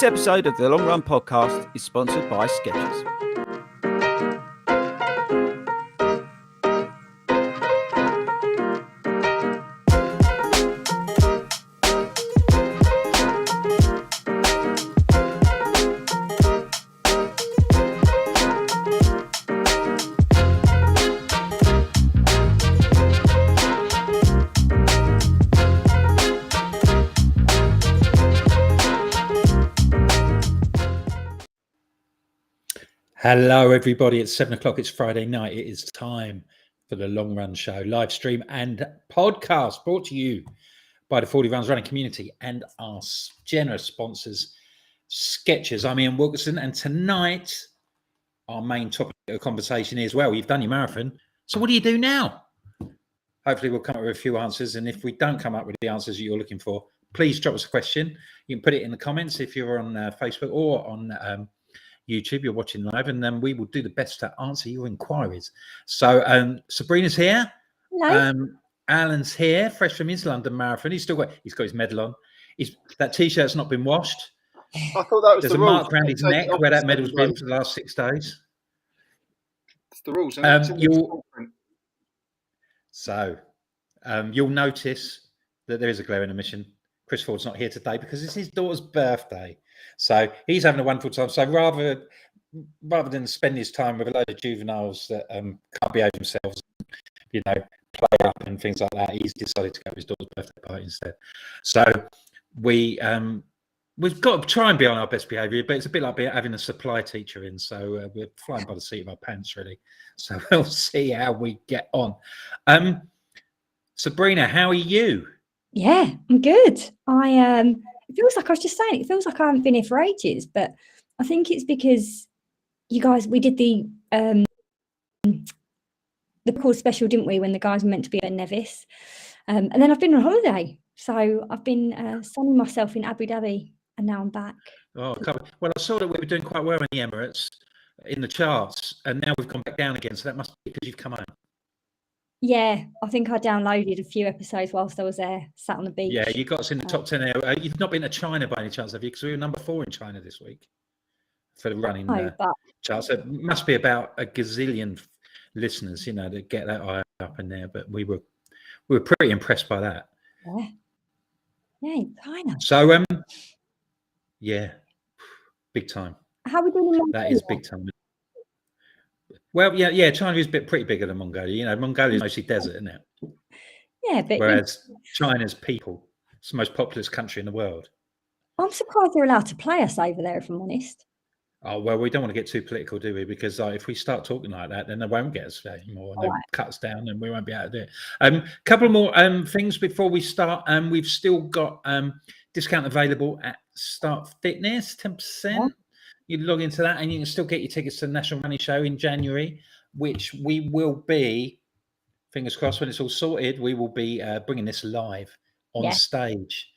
This episode of the Long Run Podcast is sponsored by Skechers. Hello, everybody. It's 7 o'clock. It's Friday night. It is time for the Long Run Show, live stream and podcast brought to you by the 40 Runs Running community and our generous sponsors, Skechers. I'm Ian Wilkerson, and tonight our main topic of conversation is, well, you've done your marathon, so what do you do now? Hopefully we'll come up with a few answers, and if we don't come up with the answers that you're looking for, please drop us a question. You can put it in the comments if you're on Facebook or on YouTube, you're watching live, and then we will do the best to answer your inquiries. So Sabrina's here. Hello. Alan's here, fresh from his London Marathon. He's got his medal on. That t-shirt's not been washed. I thought that was There's the a rules. mark around his neck where that medal's been for the last 6 days. It's the rules. You'll notice that there is a glaring omission. Chris Ford's not here today because it's his daughter's birthday. So he's having a wonderful time. So rather than spend his time with a load of juveniles that can't behave themselves, play up and things like that, he's decided to go to his daughter's birthday party instead. So we've got to try and be on our best behaviour, but it's a bit like having a supply teacher in. So we're flying by the seat of our pants, really. So we'll see how we get on. Sabrina, how are you? Yeah, I'm good. It feels like, I was just saying, it feels like I haven't been here for ages, but I think it's because you guys, we did the call special, didn't we, when the guys were meant to be at Nevis. And then I've been on holiday. So I've been sunning myself in Abu Dhabi, and now I'm back. Oh, well, I saw that we were doing quite well in the Emirates, in the charts, and now we've gone back down again. So that must be because you've come home. Yeah, I think I downloaded a few episodes whilst I was there, sat on the beach. Yeah, you got us in the top 10 there. You've not been to China by any chance, have you? Because we were number 4 in China this week for the running charts. So it must be about a gazillion listeners, that get that eye up in there. But we were pretty impressed by that. Yeah, China. So yeah, big time. How are we doing in Mongolia? That is big time. Well, yeah, China is pretty bigger than Mongolia. Mongolia is mostly desert, isn't it? Yeah, but whereas China's people, it's the most populous country in the world. I'm surprised they're allowed to play us over there, if I'm honest. Oh, well, we don't want to get too political, do we? Because if we start talking like that, then they won't get us anymore. And they'll cut us down and we won't be able to do it. Couple more things before we start. We've still got discount available at Start Fitness, 10%. Yeah. You log into that and you can still get your tickets to the National Running Show in January, which we will be, fingers crossed, when it's all sorted, we will be bringing this live on stage,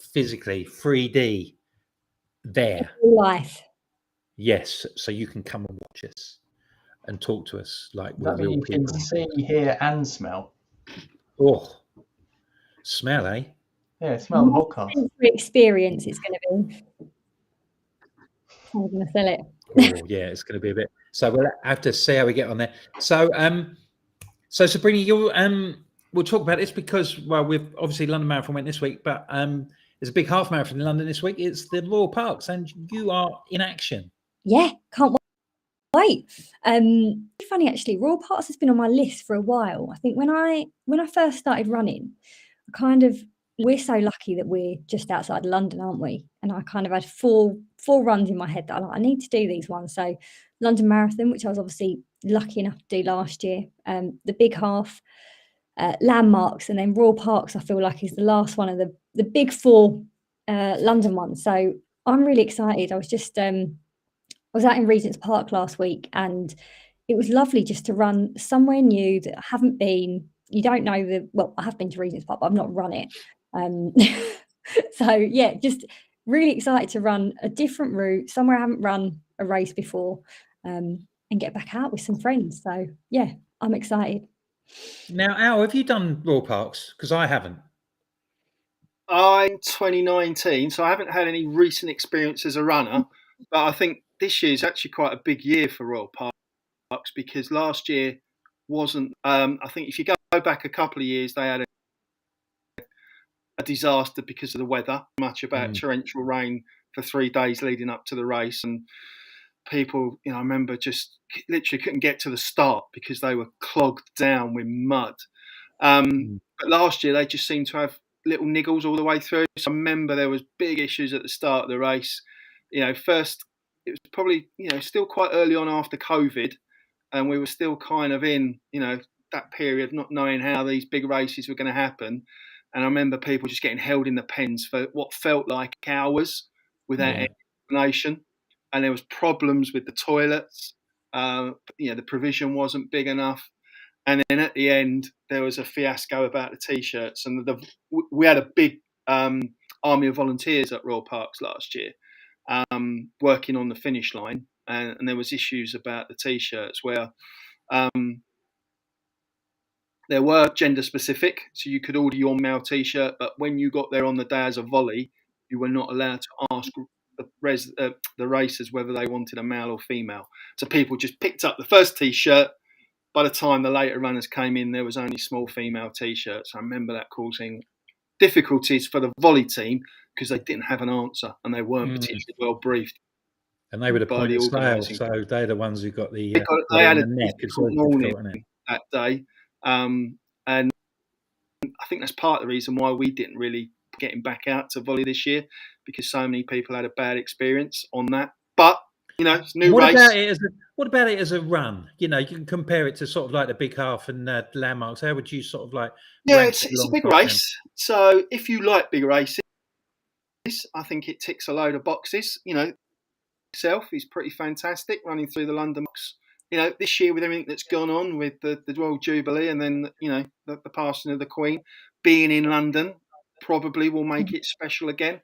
physically, 3D, there. Live. Yes, so you can come and watch us and talk to us like we're real you people. Can see, hear, and smell. Oh, smell, eh? Yeah, smell the podcast. Experience it's going to be. I'm going to sell it. Oh, yeah, it's going to be a bit. So we'll have to see how we get on there. So, Sabrina, we'll talk about this because, well, we've obviously London Marathon went this week, but there's a big half marathon in London this week. It's the Royal Parks, and you are in action. Yeah, can't wait. Funny actually, Royal Parks has been on my list for a while. I think when I first started running, we're so lucky that we're just outside London, aren't we? And I kind of had four runs in my head that I need to do these ones. So London Marathon, which I was obviously lucky enough to do last year, the big half, Landmarks, and then Royal Parks, I feel like is the last one of the big 4 London ones. So I'm really excited. I was just I was out in Regent's Park last week, and it was lovely just to run somewhere new that I haven't been. You don't know I have been to Regent's Park, but I've not run it. So yeah, just really excited to run a different route somewhere I haven't run a race before, and get back out with some friends. So yeah, I'm excited. Now, Al, have you done Royal Parks? Because I haven't. I'm 2019, so I haven't had any recent experience as a runner, but I think this year is actually quite a big year for Royal Parks because last year wasn't. I think if you go back a couple of years, they had a disaster because of the weather, much about torrential rain for 3 days leading up to the race, and people, I remember just literally couldn't get to the start because they were clogged down with mud. But last year they just seemed to have little niggles all the way through. So I remember there was big issues at the start of the race. First it was probably still quite early on after COVID, and we were still kind of in that period of not knowing how these big races were going to happen. And I remember people just getting held in the pens for what felt like hours without any explanation. And there was problems with the toilets. The provision wasn't big enough. And then at the end, there was a fiasco about the T-shirts. And we had a big army of volunteers at Royal Parks last year working on the finish line. And there was issues about the T-shirts where there were gender specific. So you could order your male T-shirt. But when you got there on the day as a volley, you were not allowed to ask the racers whether they wanted a male or female. So people just picked up the first T-shirt. By the time the later runners came in, there was only small female T-shirts. I remember that causing difficulties for the volley team because they didn't have an answer and they weren't particularly well briefed. And they were the point of sale, so they're the ones who got the. They had a difficult morning that day, and I think that's part of the reason why we didn't really get him back out to volley this year, because so many people had a bad experience on that. But it's a new race. What about it as a run? You can compare it to sort of like the Big Half and Landmarks. How would you sort of like? Yeah, it's a big race. So if you like big races, I think it ticks a load of boxes. Itself is pretty fantastic running through the London box. This year with everything that's gone on with the Royal Jubilee and then the passing of the Queen, being in London probably will make it special again.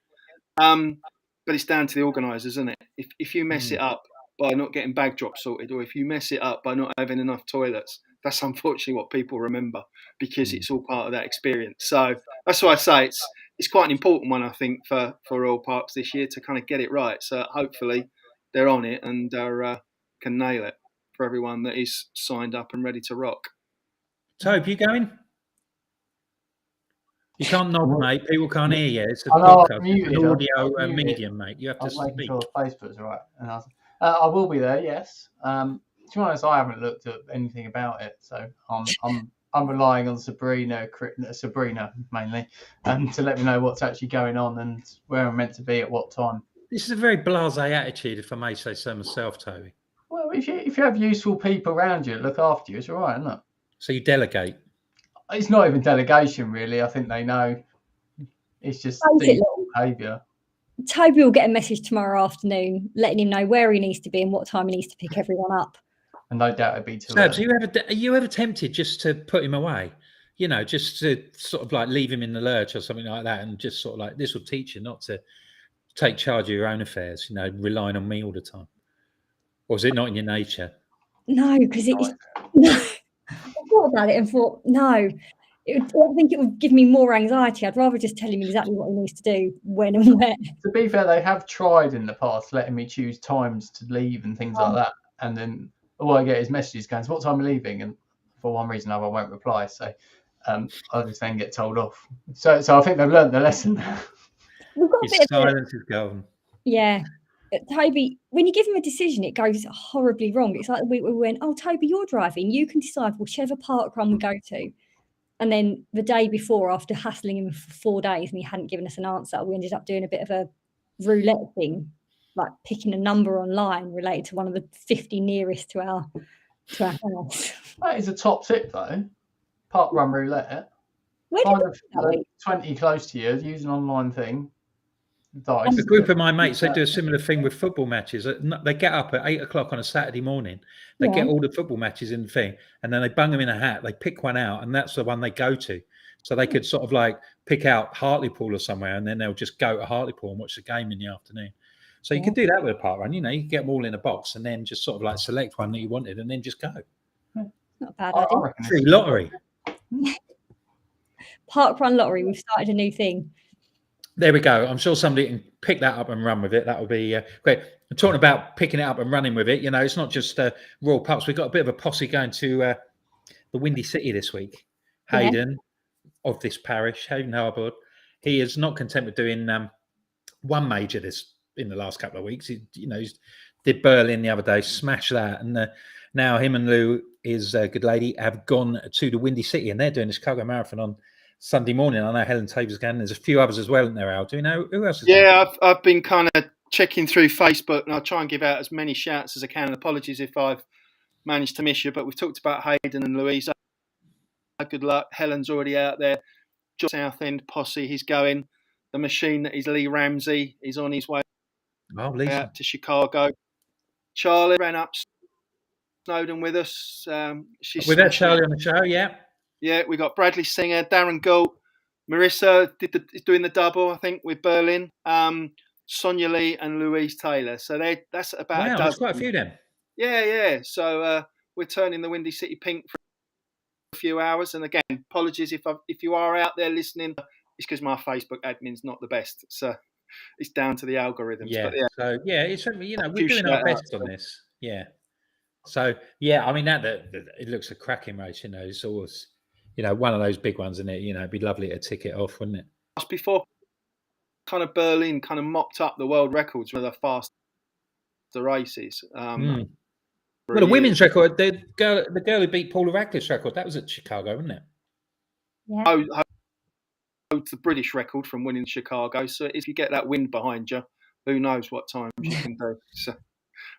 But it's down to the organisers, isn't it? If you mess it up by not getting bag drops sorted, or if you mess it up by not having enough toilets, that's unfortunately what people remember because it's all part of that experience. So that's why I say it's quite an important one, I think, for Royal Parks this year to kind of get it right. So hopefully they're on it and can nail it for everyone that is signed up and ready to rock. Tobe, you going? You can't nod, mate. People can't hear you. It's a podcast. It's an audio medium, mate. You have to speak. Making sure Facebook's right. And I will be there. Yes. To be honest, I haven't looked at anything about it, so I'm relying on Sabrina mainly, to let me know what's actually going on and where I'm meant to be at what time. This is a very blasé attitude, if I may say so myself, Toby. Well, if you have useful people around you that look after you, it's all right, isn't it? So you delegate. It's not even delegation, really. I think they know. It's just behaviour. Toby will get a message tomorrow afternoon letting him know where he needs to be and what time he needs to pick everyone up. And no doubt it'd be too early. So are you ever tempted just to put him away? Just to sort of like leave him in the lurch or something like that, and just sort of like, this will teach you not to take charge of your own affairs, relying on me all the time? Or is it not in your nature? No, because I thought about it and thought, no, I think it would give me more anxiety. I'd rather just tell him exactly what he needs to do, when and where. To be fair, they have tried in the past letting me choose times to leave and things like that. And then all I get is messages going, "What time are you leaving?" And for one reason or another, I won't reply. So I just then get told off. So I think they've learned the lesson. Silence is golden. Yeah. Toby, when you give him a decision, it goes horribly wrong. It's like we went, "Oh, Toby, you're driving. You can decide whichever park run we go to." And then the day before, after hassling him for 4 days and he hadn't given us an answer, we ended up doing a bit of a roulette thing, like picking a number online related to one of the 50 nearest to our house. That is a top tip, though. Park run roulette. Find 20 close to you, use an online thing. A group of my mates, they do a similar thing with football matches. They get up at 8 o'clock on a Saturday morning. They get all the football matches in the thing, and then they bung them in a hat. They pick one out, and that's the one they go to. So they could sort of like pick out Hartlepool or somewhere, and then they'll just go to Hartlepool and watch the game in the afternoon. So you could do that with a park run. You can get them all in a box and then just sort of like select one that you wanted and then just go. Not a bad idea. Free lottery. Park run lottery. We've started a new thing. There we go. I'm sure somebody can pick that up and run with it. That would be great. And talking about picking it up and running with it, you know, it's not just Royal Pups. We've got a bit of a posse going to the Windy City this week. Yeah. Hayden of this parish, Hayden Harbord, he is not content with doing one major in the last couple of weeks. He did Berlin the other day, smashed that, and now him and Lou, his good lady, have gone to the Windy City, and they're doing the Chicago Marathon on Sunday morning. I know Helen Tabor's going. There's a few others as well in there, Al. Do you know who else is going? Yeah, I've been kind of checking through Facebook, and I'll try and give out as many shouts as I can. And apologies if I've managed to miss you, but we've talked about Hayden and Louise. Good luck. Helen's already out there. John Southend posse, he's going. The machine that is Lee Ramsey is on his way out to Chicago. Charlie ran up Snowdon with us. We've had Charlie on the show, yeah. Yeah, we got Bradley Singer, Darren Gould, Marissa is doing the double, I think, with Berlin. Sonia Lee and Louise Taylor. So that's about a dozen. There's quite a few then. Yeah. So we're turning the Windy City pink for a few hours. And again, apologies if you are out there listening. It's because my Facebook admin's not the best. So it's down to the algorithms. Yeah. But So it's we're doing our best on this. Yeah. So I mean that it looks a cracking race. It's always one of those big ones, isn't it? It'd be lovely to tick it off, wouldn't it? Before kind of Berlin kind of mopped up the world records for the faster races. Well, the women's record, the girl who beat Paula Radcliffe's record, that was at Chicago, wasn't it? Yeah. Holds the British record from winning Chicago. So if you get that wind behind you, who knows what times you can do. So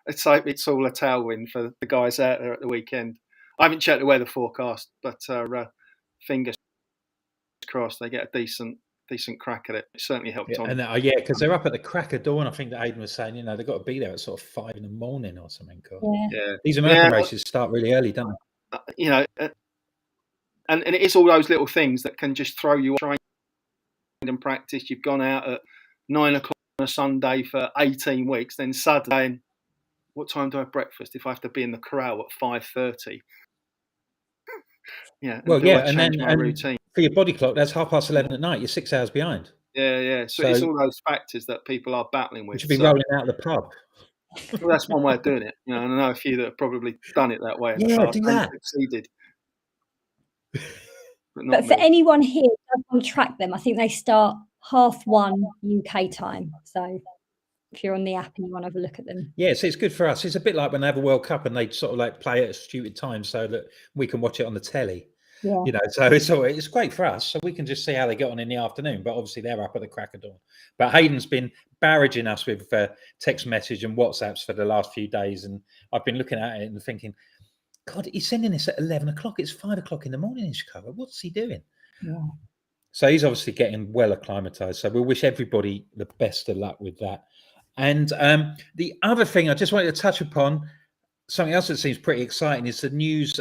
it's all a tailwind for the guys out there at the weekend. I haven't checked the weather forecast, but fingers crossed they get a decent crack at it. It certainly helped on. And because they're up at the crack of dawn. I think that Aidan was saying, they've got to be there at sort of 5 a.m. or something. Yeah. These American races start really early, don't they? And it is all those little things that can just throw you off and practice. You've gone out at 9 o'clock on a Sunday for 18 weeks, then suddenly, what time do I have breakfast if I have to be in the corral at 5:30? Yeah. And then my routine. For your body clock, that's 11:30 at night. You're 6 hours behind. Yeah. So it's all those factors that people are battling with. You should be rolling out of the pub. Well, that's one way of doing it. And I know a few that have probably done it that way. In the past do that. Succeeded. But for anyone here who doesn't track them, I think they start 1:30 UK time. So if you're on the app and you want to have a look at them. Yeah, so it's good for us. It's a bit like when they have a World Cup and they sort of like play at a stupid time so that we can watch it on the telly. Yeah. So it's great for us. So we can just see how they get on in the afternoon. But obviously they're up at the crack of dawn. But Hayden's been barraging us with text message and WhatsApps for the last few days. And I've been looking at it and thinking, God, he's sending this at 11 o'clock. It's 5 o'clock in the morning in Chicago. What's he doing? Yeah. So he's obviously getting well acclimatized. So we'll wish everybody the best of luck with that. And the other thing I just wanted to touch upon, something else that seems pretty exciting, is the news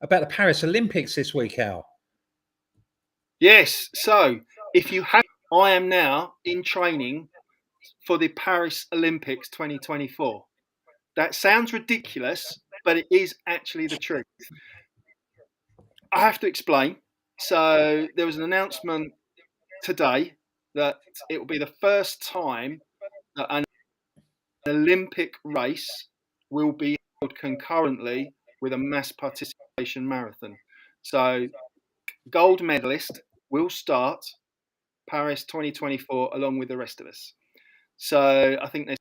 about the Paris Olympics this week, Al. Yes. So I am now in training for the Paris Olympics 2024. That sounds ridiculous, but it is actually the truth. I have to explain. So there was an announcement today that it will be the first time that an Olympic race will be held concurrently with a mass participation marathon. So gold medalist will start Paris 2024 along with the rest of us. So I think there's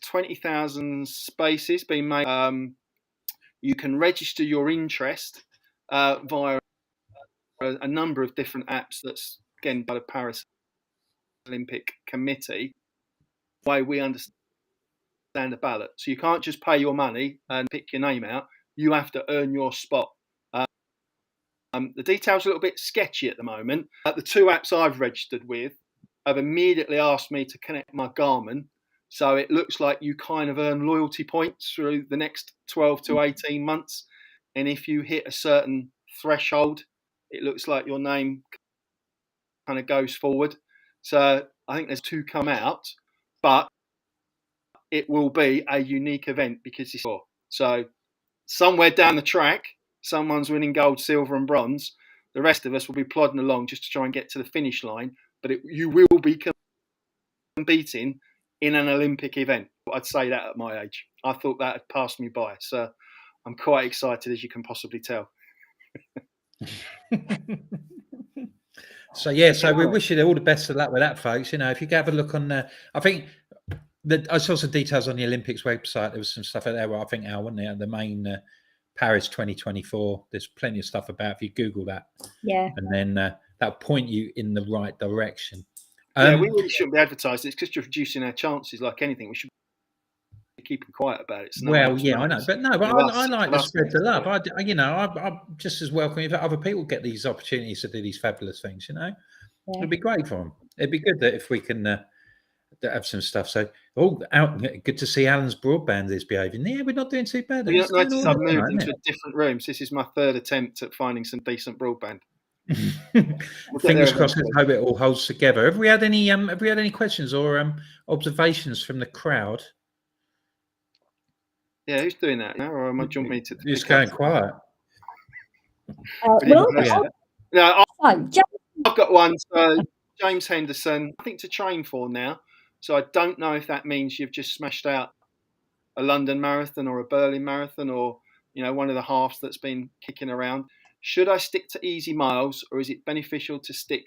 20,000 spaces being made. You can register your interest via a number of different apps that's, again, by the Paris Olympic Committee. The way we understand the ballot. So you can't just pay your money and pick your name out. You have to earn your spot. The details are a little bit sketchy at the moment. The two apps I've registered with have immediately asked me to connect my Garmin. So it looks like you kind of earn loyalty points through the next 12 to 18 months. And if you hit a certain threshold, it looks like your name kind of goes forward. So I think there's two come out, but it will be a unique event because it's four. So somewhere down the track, someone's winning gold, silver and bronze. The rest of us will be plodding along just to try and get to the finish line. but you will be competing in an Olympic event. I'd say that at my age. I thought that had passed me by. So I'm quite excited, as you can possibly tell. So we wish you all the best of luck with that, folks. You know, if you can have a look on I think I saw some details on the Olympics website. There was some stuff out there where I think wasn't there, the main Paris 2024. There's plenty of stuff about if you Google that. Yeah. And then that'll point you in the right direction. Yeah, we really shouldn't be advertising. It's just reducing our chances like anything. We should be keeping quiet about it. I know. But I like to spread the love. I'm just as welcome if other people get these opportunities to do these fabulous things, you know. Yeah. It'd be great for them. It'd be good that if we can have some stuff. So, good to see Alan's broadband is behaving. Yeah, we're not doing too bad. I've moved into different rooms. This is my third attempt at finding some decent broadband. Fingers crossed. I hope it all holds together. Have we had any questions or observations from the crowd? Yeah, who's doing that now? Or am I jumping me to? You're just going quiet. I've got one. So James Henderson, I think to train for now. So I don't know if that means you've just smashed out a London Marathon or a Berlin Marathon or one of the halves that's been kicking around. Should I stick to easy miles or is it beneficial to stick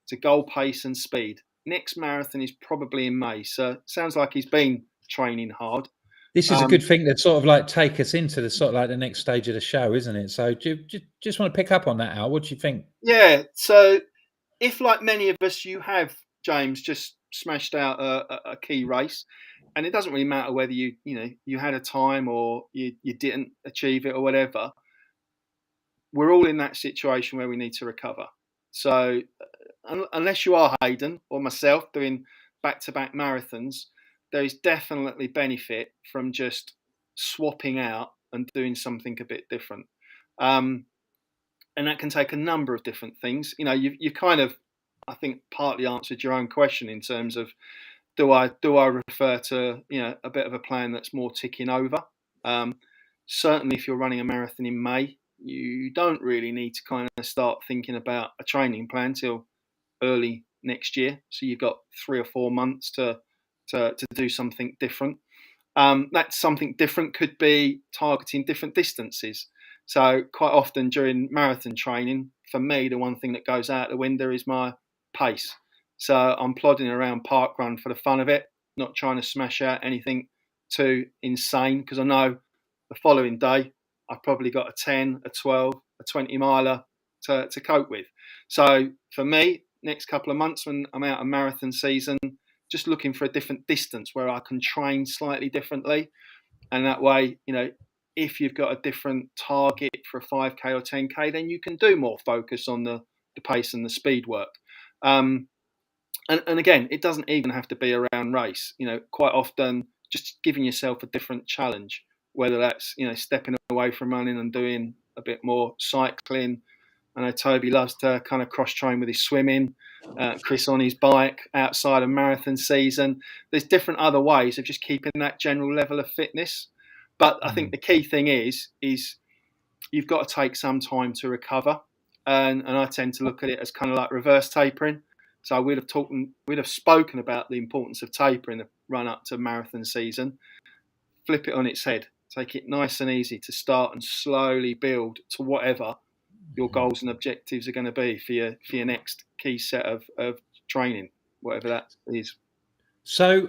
to goal pace and speed? Next marathon is probably in May. So sounds like he's been training hard. This is a good thing that sort of like take us into the sort of like the next stage of the show, isn't it? So do you just want to pick up on that, Al? What do you think? Yeah. So if, like many of us, you have, James, just smashed out a key race, and it doesn't really matter whether you had a time or you didn't achieve it or whatever, we're all in that situation where we need to recover. So unless you are Hayden or myself doing back-to-back marathons, there is definitely benefit from just swapping out and doing something a bit different. And that can take a number of different things. You kind of, I think, partly answered your own question in terms of do I refer to a bit of a plan that's more ticking over. Certainly, if you're running a marathon in May, you don't really need to kind of start thinking about a training plan till early next year. So you've got 3 or 4 months to do something different. That something different could be targeting different distances. So quite often during marathon training, for me, the one thing that goes out the window is my pace. So I'm plodding around parkrun for the fun of it, not trying to smash out anything too insane, because I know the following day I've probably got a 10, a 12, a 20 miler to cope with. So for me, next couple of months when I'm out of marathon season, just looking for a different distance where I can train slightly differently. And that way, if you've got a different target for a 5K or 10K, then you can do more focus on the pace and the speed work. And again, it doesn't even have to be around race. Quite often just giving yourself a different challenge, whether that's, stepping away from running and doing a bit more cycling. I know Toby loves to kind of cross-train with his swimming, Chris on his bike outside of marathon season. There's different other ways of just keeping that general level of fitness. But I think the key thing is you've got to take some time to recover. And I tend to look at it as kind of like reverse tapering. So we'd have spoken about the importance of tapering the run up to marathon season. Flip it on its head. Take it nice and easy to start and slowly build to whatever your goals and objectives are going to be for your next key set of training, whatever that is. So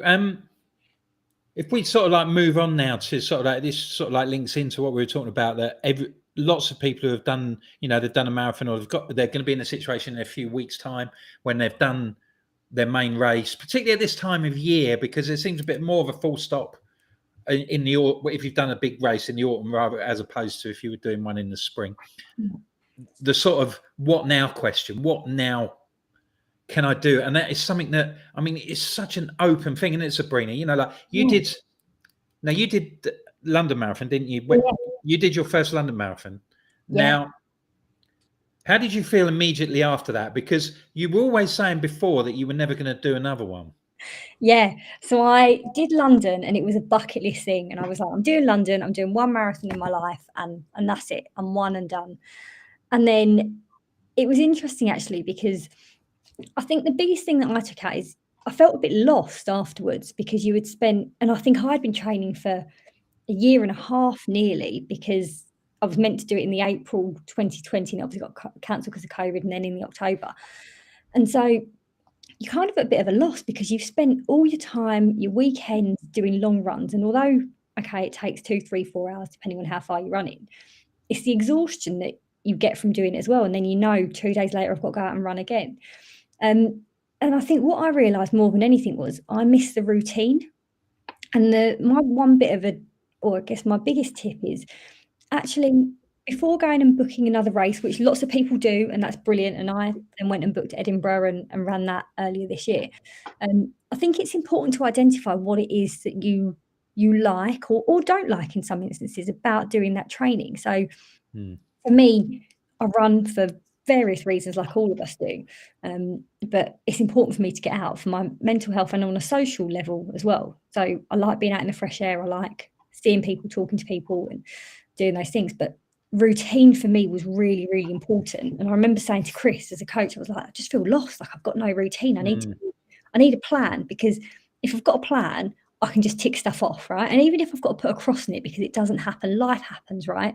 if we sort of like move on now to sort of like this sort of like links into what we were talking about, that lots of people who have done, they've done a marathon or they're going to be in a situation in a few weeks' time when they've done their main race, particularly at this time of year, because it seems a bit more of a full stop in the if you've done a big race in the autumn rather as opposed to if you were doing one in the spring. The sort of what now question, what now can I do? And that is something that, it's such an open thing, isn't it, Sabrina? Like you did the London Marathon, didn't you? When you did your first London Marathon. Yeah. Now, how did you feel immediately after that? Because you were always saying before that you were never going to do another one. Yeah. So I did London and it was a bucket list thing. And I was like, I'm doing London, I'm doing one marathon in my life and that's it. I'm one and done. And then it was interesting actually, because I think the biggest thing that I took out is I felt a bit lost afterwards because you had spent, and I think I'd been training for a year and a half nearly, because I was meant to do it in the April 2020 and obviously got cancelled because of COVID, and then in the October. And so you're kind of at a bit of a loss because you've spent all your time, your weekends doing long runs. And although, okay, it takes 2, 3, 4 hours, depending on how far you're running, it's the exhaustion that you get from doing it as well. And then 2 days later, I've got to go out and run again. And I think what I realised more than anything was I missed the routine. And my one bit of or I guess my biggest tip is actually before going and booking another race, which lots of people do, and that's brilliant. And I then went and booked Edinburgh and ran that earlier this year. I think it's important to identify what it is that you like or don't like in some instances about doing that training. So for me, I run for various reasons, like all of us do. But it's important for me to get out for my mental health and on a social level as well. So I like being out in the fresh air. I like seeing people, talking to people and doing those things. But routine for me was really, really important. And I remember saying to Chris as a coach, I was like, I just feel lost. Like I've got no routine. I need a plan, because if I've got a plan, I can just tick stuff off, right? And even if I've got to put a cross in it because it doesn't happen, life happens, right?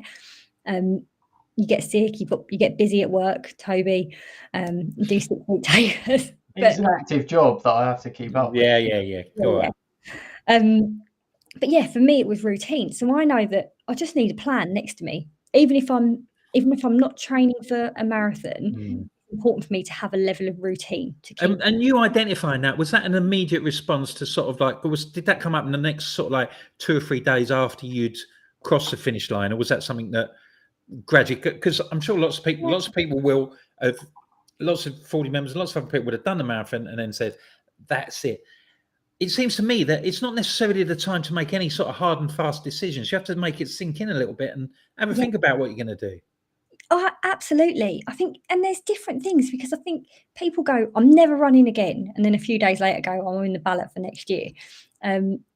You get sick, you get busy at work, Toby, you do 6 week takers. It's an active job that I have to keep up with. Yeah. Go on. But yeah, for me it was routine. So I know that I just need a plan next to me. Even if I'm not training for a marathon, it's important for me to have a level of routine to keep. And you identifying that, was that an immediate response to sort of like, did that come up in the next sort of like 2 or 3 days after you'd crossed the finish line, or was that something that gradually, because I'm sure lots of people will have, lots of 40 members, lots of other people would have done the marathon and then said, that's it. It seems to me that it's not necessarily the time to make any sort of hard and fast decisions. You have to make it sink in a little bit and have a think about what you're going to do. Oh, absolutely. I think, and there's different things, because I think people go, I'm never running again. And then a few days later go, I'm in the ballot for next year.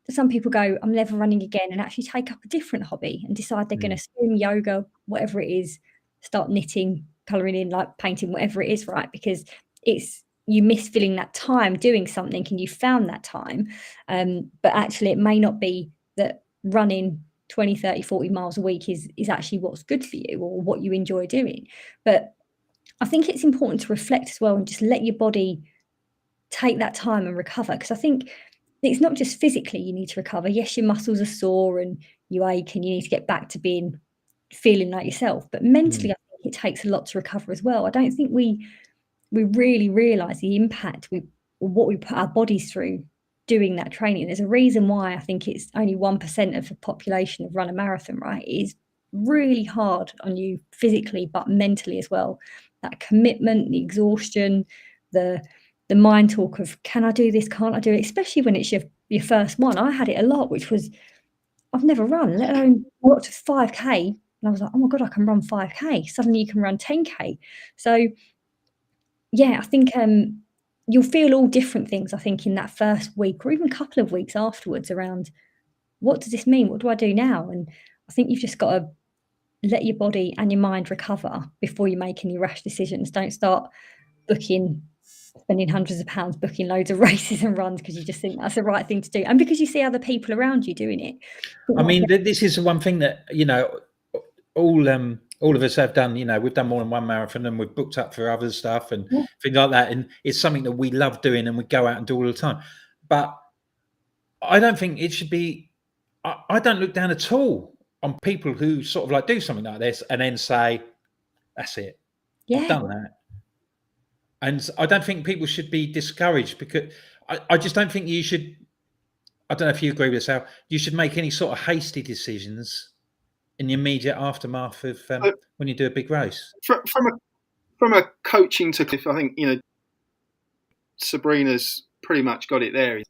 Some people go, I'm never running again, and actually take up a different hobby and decide they're going to swim, yoga, whatever it is, start knitting, colouring in, like painting, whatever it is, right? Because you miss filling that time doing something and you found that time. But actually it may not be that running 20, 30, 40 miles a week is actually what's good for you or what you enjoy doing. But I think it's important to reflect as well and just let your body take that time and recover. Because I think it's not just physically you need to recover. Yes, your muscles are sore and you ache and you need to get back to feeling like yourself. But mentally, I think it takes a lot to recover as well. I don't think we really realise the impact what we put our bodies through doing that training. There's a reason why I think it's only 1% of the population have run a marathon, right? It is really hard on you physically, but mentally as well. That commitment, the exhaustion, the mind talk of, can I do this? Can't I do it? Especially when it's your first one. I had it a lot, which was, I've never run, let alone got to 5K. And I was like, oh my God, I can run 5K. Suddenly you can run 10K. So yeah, I think you'll feel all different things, I think, in that first week or even couple of weeks afterwards around, what does this mean? What do I do now? And I think you've just got to let your body and your mind recover before you make any rash decisions. Don't start spending hundreds of pounds booking loads of races and runs because you just think that's the right thing to do. And because you see other people around you doing it. I mean, this is the one thing that, all of us have done, we've done more than one marathon and we've booked up for other stuff and things like that. And it's something that we love doing and we go out and do all the time. But I don't think it should be, I don't look down at all on people who sort of like do something like this and then say, that's it. Yeah. I've done that. And I don't think people should be discouraged, because I just don't think you should, I don't know if you agree with this, Al, you should make any sort of hasty decisions in the immediate aftermath of when you do a big race. From a coaching to Cliff, I think, Sabrina's pretty much got it there.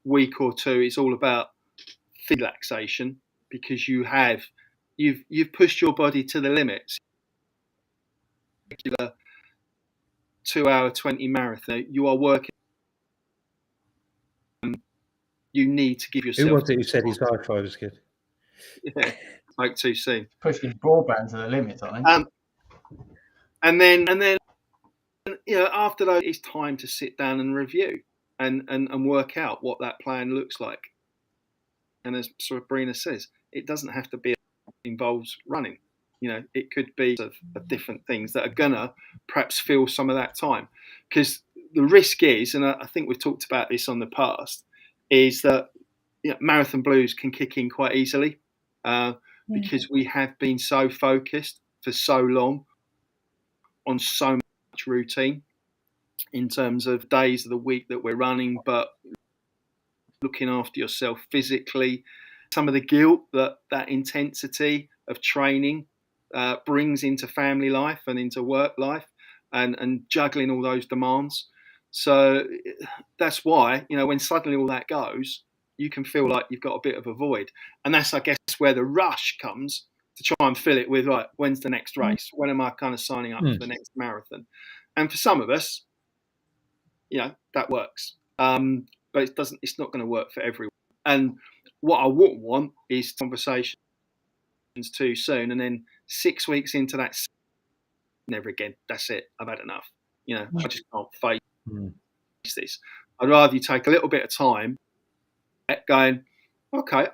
Week or two is all about relaxation, because you've pushed your body to the limits. Regular 2-hour 20 marathon, you are working. You need to give yourself. Who was it who said his Wi-Fi was good? Yeah, like too soon. Pushing broadband to the limits, I think. And then after those, it's time to sit down and review and work out what that plan looks like. And as Sabrina says, it doesn't have to be involves running. It could be of different things that are gonna perhaps fill some of that time. Because the risk is, and I think we've talked about this on the past, is that marathon blues can kick in quite easily because we have been so focused for so long on so much routine in terms of days of the week that we're running, but looking after yourself physically, some of the guilt that intensity of training brings into family life and into work life and juggling all those demands. So that's why, when suddenly all that goes, you can feel like you've got a bit of a void. And that's, I guess, where the rush comes to try and fill it with, right, when's the next race? When am I kind of signing up for the next marathon? And for some of us, that works. But it's not going to work for everyone. And what I wouldn't want is conversations too soon. And then 6 weeks into that, never again. That's it. I've had enough. I just can't face this. I'd rather you take a little bit of time going, okay,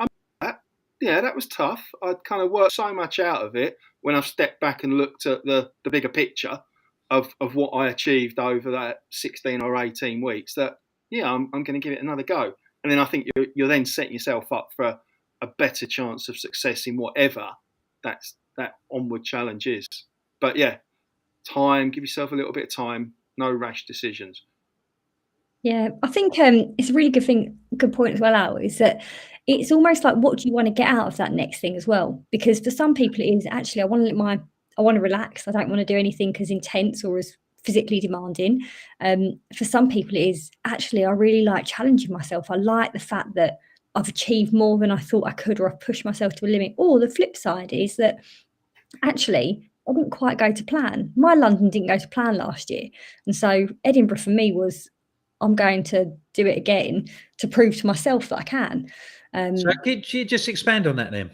that was tough. I'd kind of worked so much out of it when I've stepped back and looked at the bigger picture of what I achieved over that 16 or 18 weeks that, I'm going to give it another go. And then I think you're then setting yourself up for a better chance of success in whatever that onward challenge is. But time, give yourself a little bit of time, no rash decisions. Yeah, I think it's a really good point as well, Al, is that it's almost like, what do you want to get out of that next thing as well? Because for some people it is actually, I want to relax. I don't want to do anything as intense or as physically demanding. For some people it is actually, I really like challenging myself. I like the fact that I've achieved more than I thought I could, or I've pushed myself to a limit. Or the flip side is that actually I didn't quite go to plan. My London didn't go to plan last year. And so Edinburgh for me was, I'm going to do it again to prove to myself that I can. So could you just expand on that then?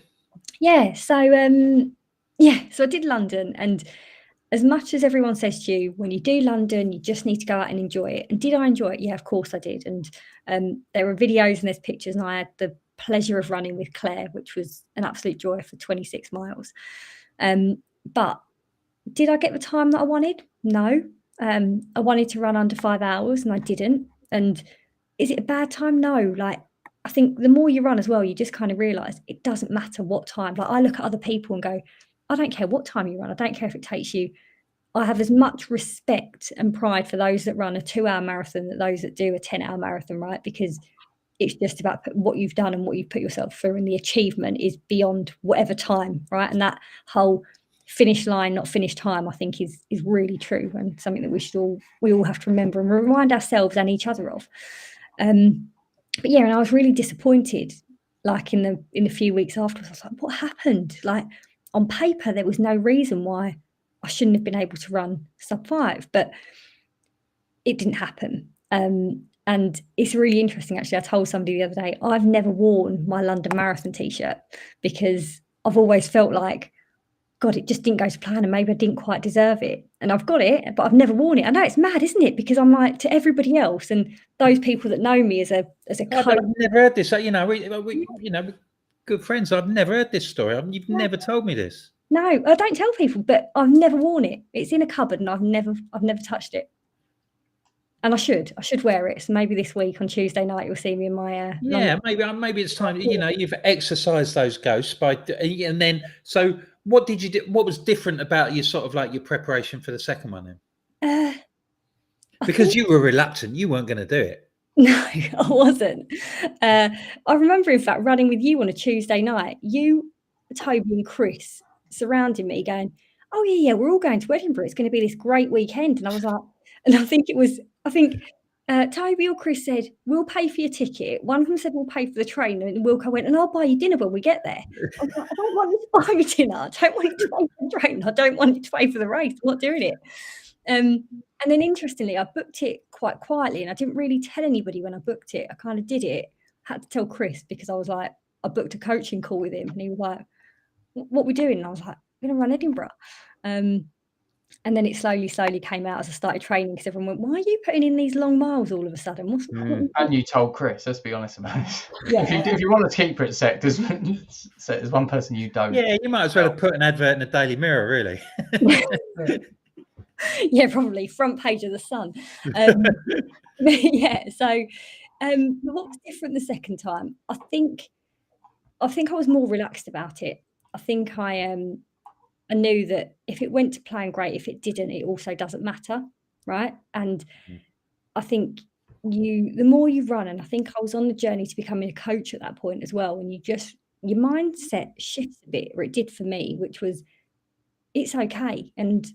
So I did London, and as much as everyone says to you, when you do London, you just need to go out and enjoy it. And did I enjoy it? Yeah, of course I did. And there were videos and there's pictures, and I had the pleasure of running with Claire, which was an absolute joy for 26 miles. But did I get the time that I wanted? No. I wanted to run under 5 hours and I didn't. And is it a bad time? No. Like, I think the more you run as well, you just kind of realize it doesn't matter what time. Like, I look at other people and go, I don't care what time you run. I don't care if it takes you. I have as much respect and pride for those that run a 2-hour marathon than those that do a 10-hour marathon, right? Because it's just about what you've done and what you've put yourself through, and the achievement is beyond whatever time, right? And that whole finish line, not finish time, I think is really true, and something that we all have to remember and remind ourselves and each other of. But and I was really disappointed. Like in the few weeks afterwards, I was like, what happened? Like, on paper, there was no reason why I shouldn't have been able to run sub 5, but it didn't happen. And it's really interesting, actually. I told somebody the other day, I've never worn my London Marathon t-shirt because I've always felt like, God, it just didn't go to plan and maybe I didn't quite deserve it. And I've got it, but I've never worn it. I know it's mad, isn't it? Because I'm like, to everybody else and those people that know me as a coach. I've never heard this. We good friends. I've never heard this story. You've never told me this. No, I don't tell people, but I've never worn it. It's in a cupboard and I've never touched it. And I should wear it. So maybe this week on Tuesday night you'll see me in my maybe it's time. You've exercised those ghosts and then. So what did you do? What was different about your sort of like your preparation for the second one then? Because you were reluctant. You weren't going to do it. No, I wasn't. I remember, in fact, running with you on a Tuesday night. You, Toby, and Chris surrounding me, going, "Oh yeah, we're all going to Edinburgh. It's going to be this great weekend." And I was like, and I think Toby or Chris said, "We'll pay for your ticket." One of them said, "We'll pay for the train," and Wilco went, "And I'll buy you dinner when we get there." I was like, I don't want you to buy me dinner. I don't want you to pay for the train. I don't want you to pay for the race. I'm not doing it. And then interestingly, I booked it quite quietly, and I didn't really tell anybody when I booked it. I kind of did it. Had to tell Chris because I was like, I booked a coaching call with him, and he was like, "What are we doing?" And I was like, "We're going to run Edinburgh." And then it slowly came out as I started training, because everyone went, "Why are you putting in these long miles all of a sudden? What's what are you And you told Chris, let's be honest about it. Yeah. If you want to keep it set, there's one person you don't. Yeah, you might as well have put an advert in the Daily Mirror, really. Yeah, probably front page of the Sun. Yeah, so what was different the second time? I think I was more relaxed about it. I think I knew that if it went to plan, great. If it didn't, it also doesn't matter, right? And I think the more you run, and I think I was on the journey to becoming a coach at that point as well, and your mindset shifts a bit, or it did for me, which was it's okay. And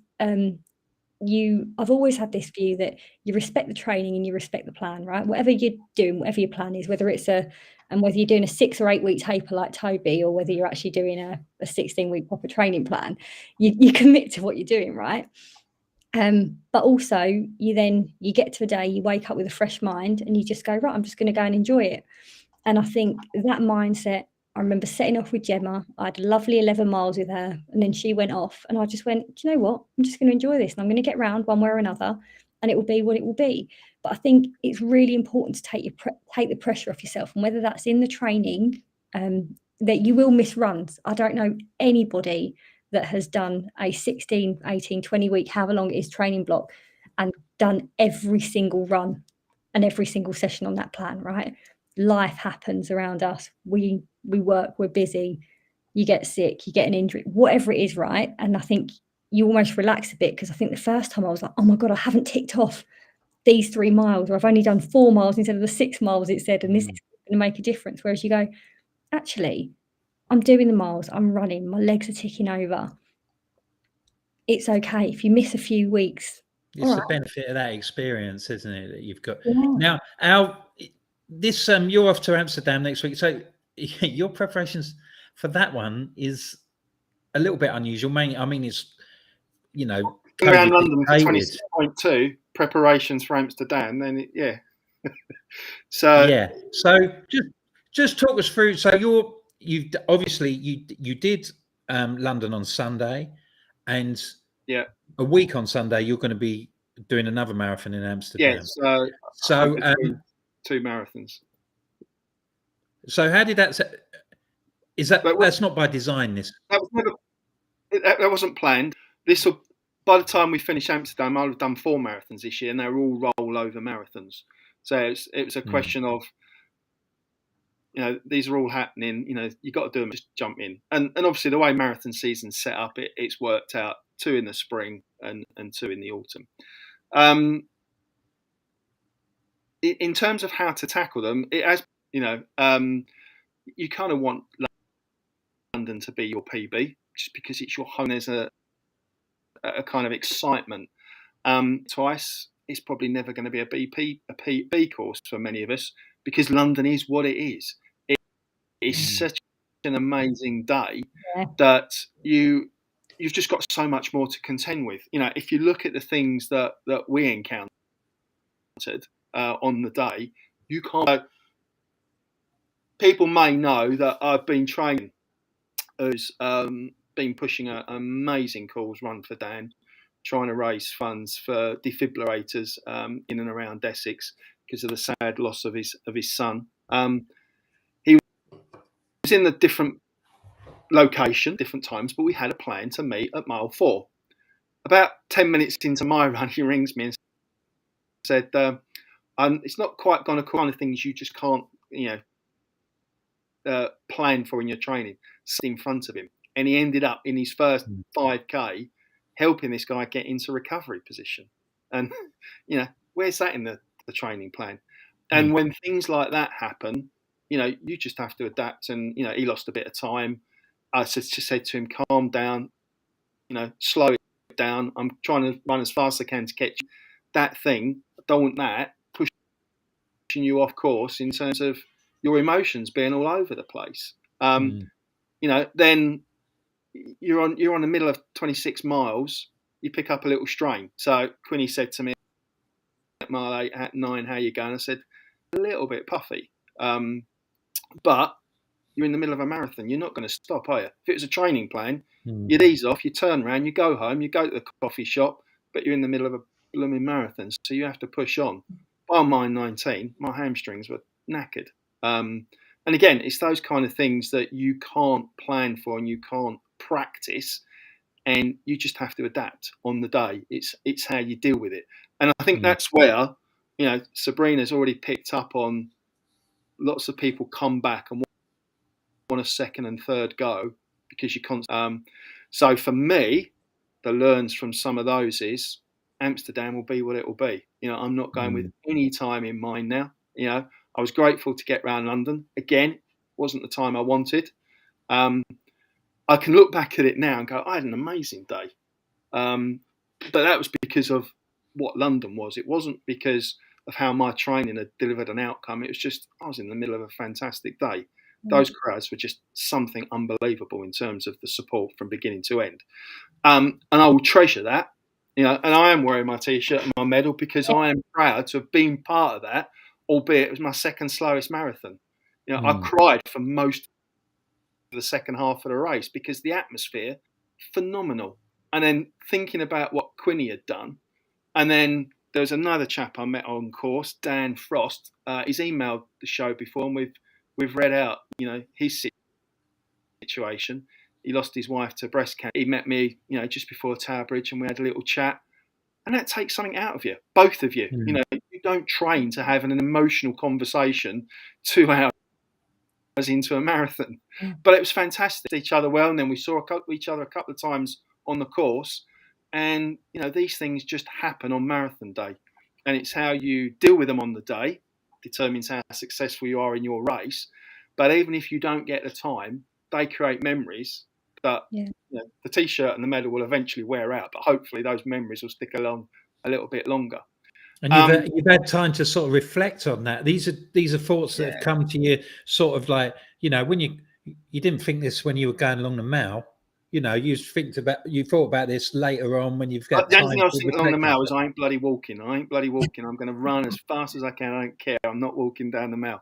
I've always had this view that you respect the training and you respect the plan, right? Whatever you're doing, whatever your plan is, whether you're doing a 6 or 8 week taper like Toby, or whether you're actually doing a 16-week proper training plan, you commit to what you're doing, right? But also you get to a day, you wake up with a fresh mind and you just go, right, I'm just going to go and enjoy it. And I think that mindset, I remember setting off with Gemma. I had a lovely 11 miles with her, and then she went off, and I just went, do you know what? I'm just going to enjoy this, and I'm going to get round one way or another, and it will be what it will be. But I think it's really important to take the pressure off yourself, and whether that's in the training, that you will miss runs. I don't know anybody that has done a 16, 18, 20 week, however long it is, training block, and done every single run and every single session on that plan, right? Life happens around us. We work, we're busy, you get sick, you get an injury, whatever it is, right? And I think you almost relax a bit, because I think the first time I was like, oh my God, I haven't ticked off these 3 miles, or I've only done 4 miles instead of the 6 miles it said, and this is going to make a difference. Whereas you go, actually, I'm doing the miles, I'm running, my legs are ticking over. It's okay if you miss a few weeks. It's the benefit of that experience, isn't it, that you've got. Yeah. Now, you're off to Amsterdam next week, so your preparations for that one is a little bit unusual. I mean, it's around London for dictated. 26.2 preparations for Amsterdam. Then So just talk us through. So you obviously did London on Sunday, and a week on Sunday you're going to be doing another marathon in Amsterdam. So 2 marathons. So how did that? Is that's not by design? That wasn't planned. By the time we finish Amsterdam, I'll have done 4 marathons this year, and they're all rollover marathons. So it was a question of, these are all happening. You got to do them, just jump in. And obviously the way marathon season's set up, it's worked out 2 in the spring and 2 in the autumn. In terms of how to tackle them, it has, you kind of want London to be your PB, just because it's your home. There's a kind of excitement. Twice, it's probably never going to be a PB course for many of us, because London is what it is. It's such an amazing day that you've just got so much more to contend with. If you look at the things that we encountered on the day, you can't. People may know that I've been training, as been pushing an amazing cause, Run for Dan, trying to raise funds for defibrillators in and around Essex because of the sad loss of his son. He was in a different location, different times, but we had a plan to meet at mile 4. About 10 minutes into my run, he rings me and said, it's not quite going to kind of things you just can't, plan for in your training, sit in front of him. And he ended up in his first 5K helping this guy get into recovery position. And, where's that in the training plan? And when things like that happen, you just have to adapt. And, he lost a bit of time. I just said to him, calm down, slow it down. I'm trying to run as fast as I can to catch that thing. I don't want that pushing you off course in terms of your emotions being all over the place. Then you're on the middle of 26 miles, you pick up a little strain. So Quinny said to me at mile 8, at 9, how you going? I said, a little bit puffy. But, you're in the middle of a marathon. You're not going to stop, are you? If it was a training plan, Mm. you'd ease off, you turn around, you go home, you go to the coffee shop, but you're in the middle of a blooming marathon, so you have to push on. By mine 19, my hamstrings were knackered. And again, it's those kind of things that you can't plan for and you can't practice, and you just have to adapt on the day. It's how you deal with it. And I think that's where, Sabrina's already picked up on lots of people come back and want a second and third go because you can't. So for me, the learns from some of those is Amsterdam will be what it will be. I'm not going with any time in mind now. I was grateful to get around London. Again, wasn't the time I wanted. I can look back at it now and go, I had an amazing day. But that was because of what London was. It wasn't because of how my training had delivered an outcome. It was just, I was in the middle of a fantastic day. Those crowds were just something unbelievable in terms of the support from beginning to end. And I will treasure that, and I am wearing my T-shirt and my medal because I am proud to have been part of that, albeit it was my second slowest marathon. I cried for most of the second half of the race because the atmosphere, phenomenal. And then thinking about what Quinny had done, and then there was another chap I met on course, Dan Frost. He's emailed the show before, and we've read out, his situation. He lost his wife to breast cancer. He met me, just before Tower Bridge, and we had a little chat. And that takes something out of you, both of you. You don't train to have an emotional conversation 2 hours into a marathon. But it was fantastic. Each other well, and then we saw each other a couple of times on the course. And, these things just happen on marathon day. And it's how you deal with them on the day determines how successful you are in your race. But even if you don't get the time, they create memories that the T-shirt and the medal will eventually wear out. But hopefully those memories will stick along a little bit longer. And you've had time to sort of reflect on that. These are thoughts that have come to you, sort of like, when you didn't think this when you were going along the Mall. You thought about this later on when you've got the time. only thing I was thinking on the Mall was I ain't bloody walking. I'm going to run as fast as I can. I don't care. I'm not walking down the Mall.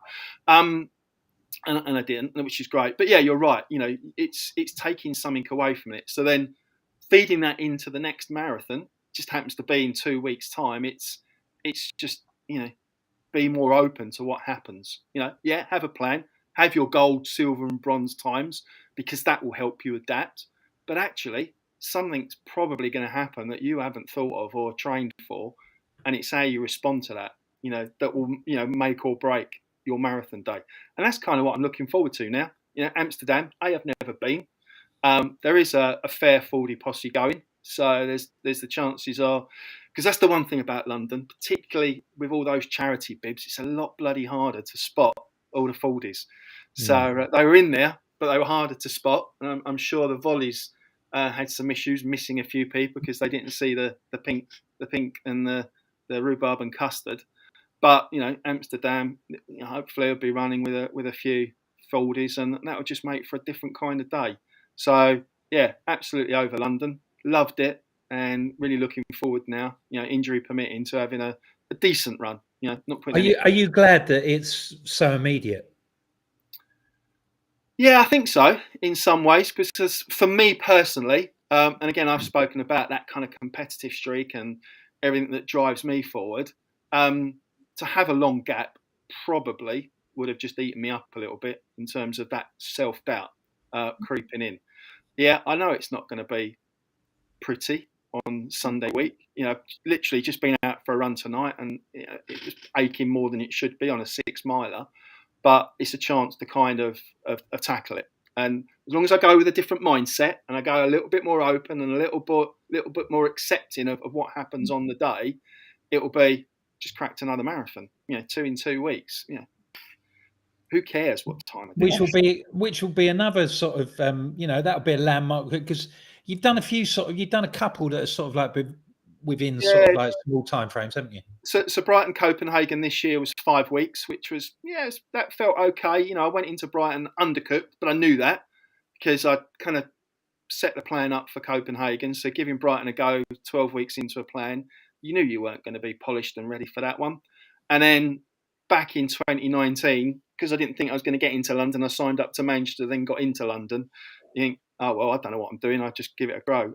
And I didn't, which is great. But yeah, you're right. It's taking something away from it. So then feeding that into the next marathon just happens to be in 2 weeks' time. It's just, be more open to what happens. Have a plan, have your gold, silver and bronze times, because that will help you adapt. But actually, something's probably going to happen that you haven't thought of or trained for. And it's how you respond to that, that will, make or break your marathon day. And that's kind of what I'm looking forward to now. Amsterdam, I've never been. There is a fair 40 posse going. So there's the chances are, because that's the one thing about London, particularly with all those charity bibs, it's a lot bloody harder to spot all the 40s. So they were in there, but they were harder to spot. And I'm sure the volleys had some issues missing a few people because they didn't see the pink and the rhubarb and custard. But Amsterdam, hopefully, will be running with a few foldies, and that will just make for a different kind of day. So yeah, absolutely over London, loved it, and really looking forward now, injury permitting, to having a decent run. Not putting. Are you glad that it's so immediate? Yeah, I think so in some ways, because for me personally, and again, I've spoken about that kind of competitive streak and everything that drives me forward. To have a long gap probably would have just eaten me up a little bit in terms of that self-doubt creeping in. Yeah, I know it's not going to be pretty on Sunday week. Literally just been out for a run tonight, and it was aching more than it should be on a 6-miler. But it's a chance to kind of tackle it. And as long as I go with a different mindset and I go a little bit more open and a little bit more accepting of what happens on the day, it will be just cracked another marathon. 2 in 2 weeks. Who cares what time it is? Which will be another sort of that'll be a landmark, because you've done a couple that are sort of like within sort of like small time frames, haven't you? So Brighton Copenhagen this year was 5 weeks, which was that felt okay. I went into Brighton undercooked, but I knew that because I kind of set the plan up for Copenhagen. So giving Brighton a go 12 weeks into a plan, you knew you weren't going to be polished and ready for that one. And then back in 2019, because I didn't think I was going to get into London, I signed up to Manchester, then got into London. You think, oh, well, I don't know what I'm doing. I just give it a go.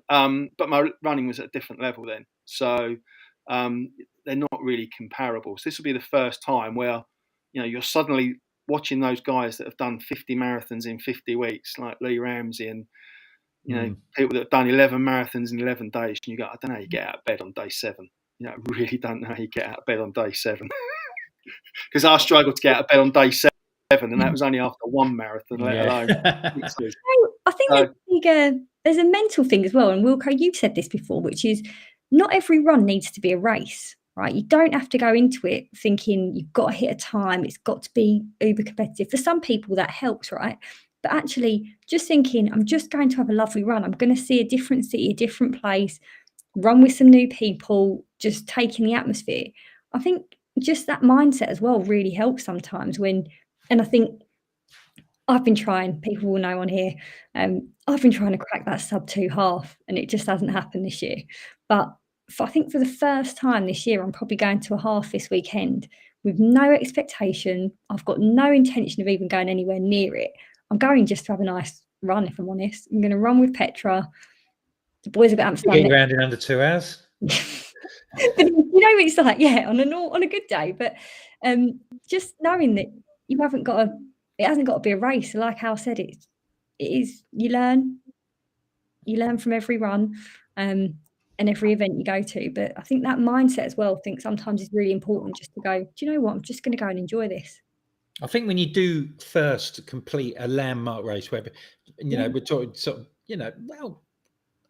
But my running was at a different level then. So they're not really comparable. So this will be the first time where, you're suddenly watching those guys that have done 50 marathons in 50 weeks, like Lee Ramsey and, people that have done 11 marathons in 11 days. And you go, I don't know how you get out of bed on day 7. I really don't know how you get out of bed on day 7. Because I struggled to get out of bed on day 7, and that was only after one marathon, let alone 6. I think there's a mental thing as well. And Wilco, you've said this before, which is not every run needs to be a race, right? You don't have to go into it thinking you've got to hit a time. It's got to be uber competitive. For some people, that helps, right? But actually, just thinking, I'm just going to have a lovely run. I'm going to see a different city, a different place, run with some new people, just taking the atmosphere. I think just that mindset as well really helps sometimes and I think I've been trying, people will know on here, I've been trying to crack that sub 2 half and it just hasn't happened this year. But I think for the first time this year, I'm probably going to a half this weekend with no expectation. I've got no intention of even going anywhere near it. I'm going just to have a nice run, if I'm honest. I'm going to run with Petra. The boys have got Amsterdam. Getting around in under 2 hours. But it's like, on a good day. But just knowing that you haven't got it hasn't got to be a race. Like Hal said, it is. You learn from every run, and every event you go to. But I think that mindset as well, I think sometimes is really important, just to go, do you know what? I'm just going to go and enjoy this. I think when you do first complete a landmark race, where we're talking sort of,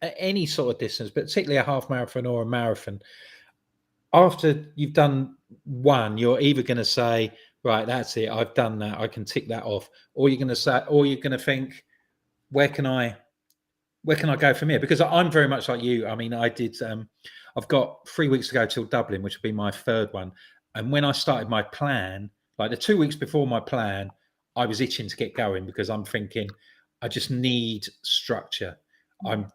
at any sort of distance, but particularly a half marathon or a marathon, after you've done one, you're either going to say, right, that's it, I've done that, I can tick that off, or you're going to think, where can I go from here? Because I'm very much like you. I mean, I've got 3 weeks to go till Dublin, which will be my 3rd one. And when I started my plan, like the 2 weeks before my plan, I was itching to get going because I'm thinking, I just need structure. I'm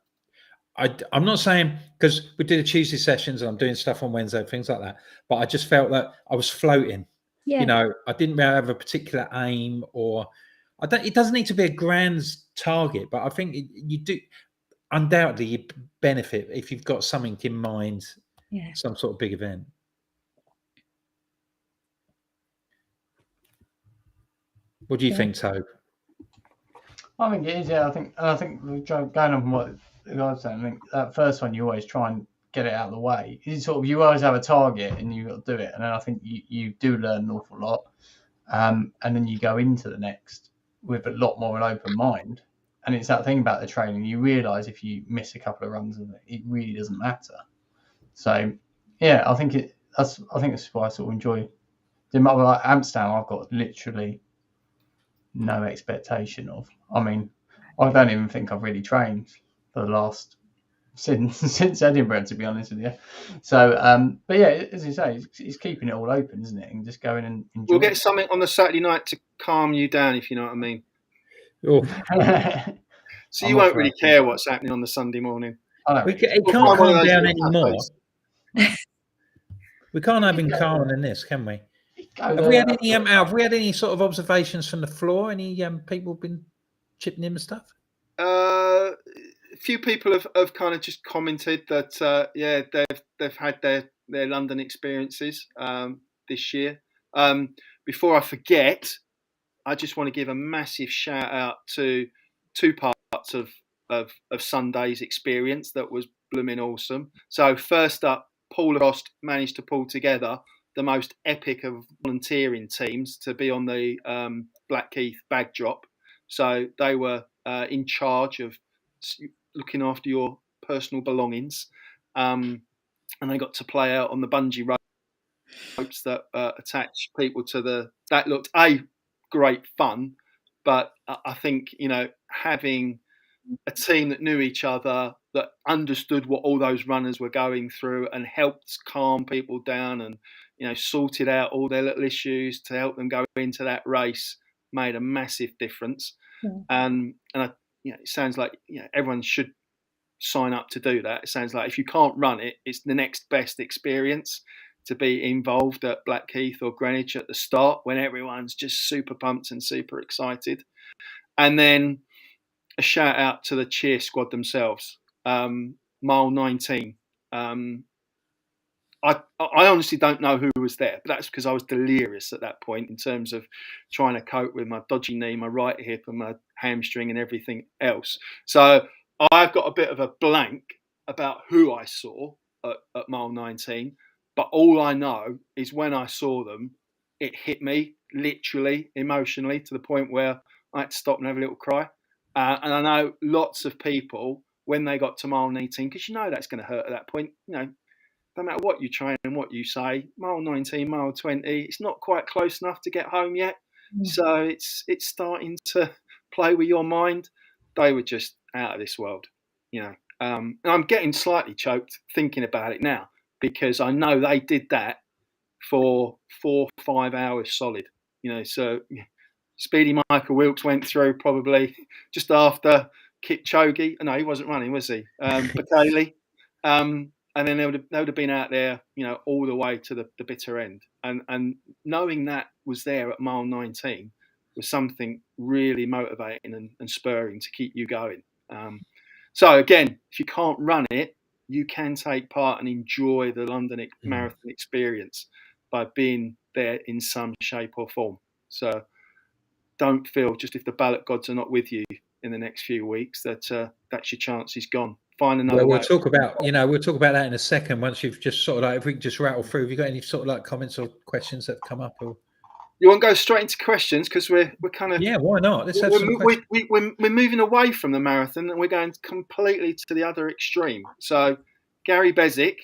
not saying, because we did the Tuesday sessions and I'm doing stuff on Wednesday, things like that, but I just felt that I was floating. Yeah. I didn't really have a particular aim, or it doesn't need to be a grand target, but I think you do undoubtedly you benefit if you've got something in mind, some sort of big event. What do you think, Tobe? I think it is. Yeah, I think going on from what the guys saying, I think that first one you always try and get it out of the way. You always have a target and you got to do it, and then I think you do learn an awful lot, and then you go into the next with a lot more an open mind. And it's that thing about the training. You realise if you miss a couple of runs, it really doesn't matter. So yeah, I think that's why I sort of enjoy. Like Amsterdam, I've got literally no expectation of. I mean, I don't even think I've really trained for the last since Edinburgh, to be honest with you. So, but yeah, as you say, it's keeping it all open, isn't it? And just going and enjoying. We'll get something on the Saturday night to calm you down, if you know what I mean. Oh. So you won't really care what's happening on the Sunday morning. It can't calm down anymore. We can't have been calmer than this, can we? Have we had any sort of observations from the floor? Any people been chipping in with stuff? A few people have kind of just commented that they've had their London experiences this year. Before I forget, I just want to give a massive shout out to 2 parts of Sunday's experience that was blooming awesome. So first up, Paul Rost managed to pull together the most epic of volunteering teams to be on the Blackheath bag drop. So they were in charge of looking after your personal belongings, and they got to play out on the bungee ropes that attach people to that looked great fun, but I think having a team that knew each other, that understood what all those runners were going through and helped calm people down and sorted out all their little issues to help them go into that race made a massive difference. And it sounds like everyone should sign up to do that. It sounds like if you can't run it, it's the next best experience to be involved at Blackheath or Greenwich at the start when everyone's just super pumped and super excited. And then a shout out to the cheer squad themselves. Mile 19. I honestly don't know who was there, but that's because I was delirious at that point in terms of trying to cope with my dodgy knee, my right hip and my hamstring and everything else. So I've got a bit of a blank about who I saw at mile 19, but all I know is when I saw them, it hit me literally emotionally to the point where I had to stop and have a little cry. And I know lots of people, when they got to mile 19, because that's going to hurt at that point, no matter what you train and what you say, mile 19, mile 20, it's not quite close enough to get home yet. So it's starting to play with your mind. They were just out of this world, and I'm getting slightly choked thinking about it now because I know they did that for 4 or 5 hours solid, so Speedy Michael Wilkes went through probably just after Kipchoge. No, he wasn't running, was he? Bekele. And then they would have been out there, all the way to the bitter end. And knowing that was there at mile 19 was something really motivating and spurring to keep you going. So again, if you can't run it, you can take part and enjoy the London Marathon experience by being there in some shape or form. So don't feel just if the ballot gods are not with you in the next few weeks that's your chance is gone. Find another way. We'll talk about that in a second. Once you've just sort of if we can just rattle through. Have you got any sort of comments or questions that come up? Or you want to go straight into questions because we're kind of why not? Let's have some questions. We're moving away from the marathon and we're going completely to the other extreme. So Gary Bezic,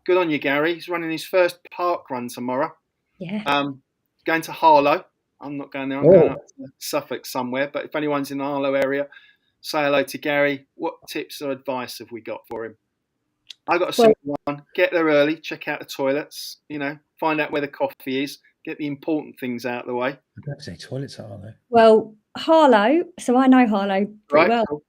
good on you, Gary. He's running his first park run tomorrow. Yeah. Going to Harlow. I'm not going there. I'm going up to Suffolk somewhere. But if anyone's in the Harlow area, say hello to Gary. What tips or advice have we got for him? I got a simple one. Get there early. Check out the toilets. Find out where the coffee is. Get the important things out of the way. I don't know if there's any toilets at Harlow. Well, Harlow. So I know Harlow pretty well. Cool.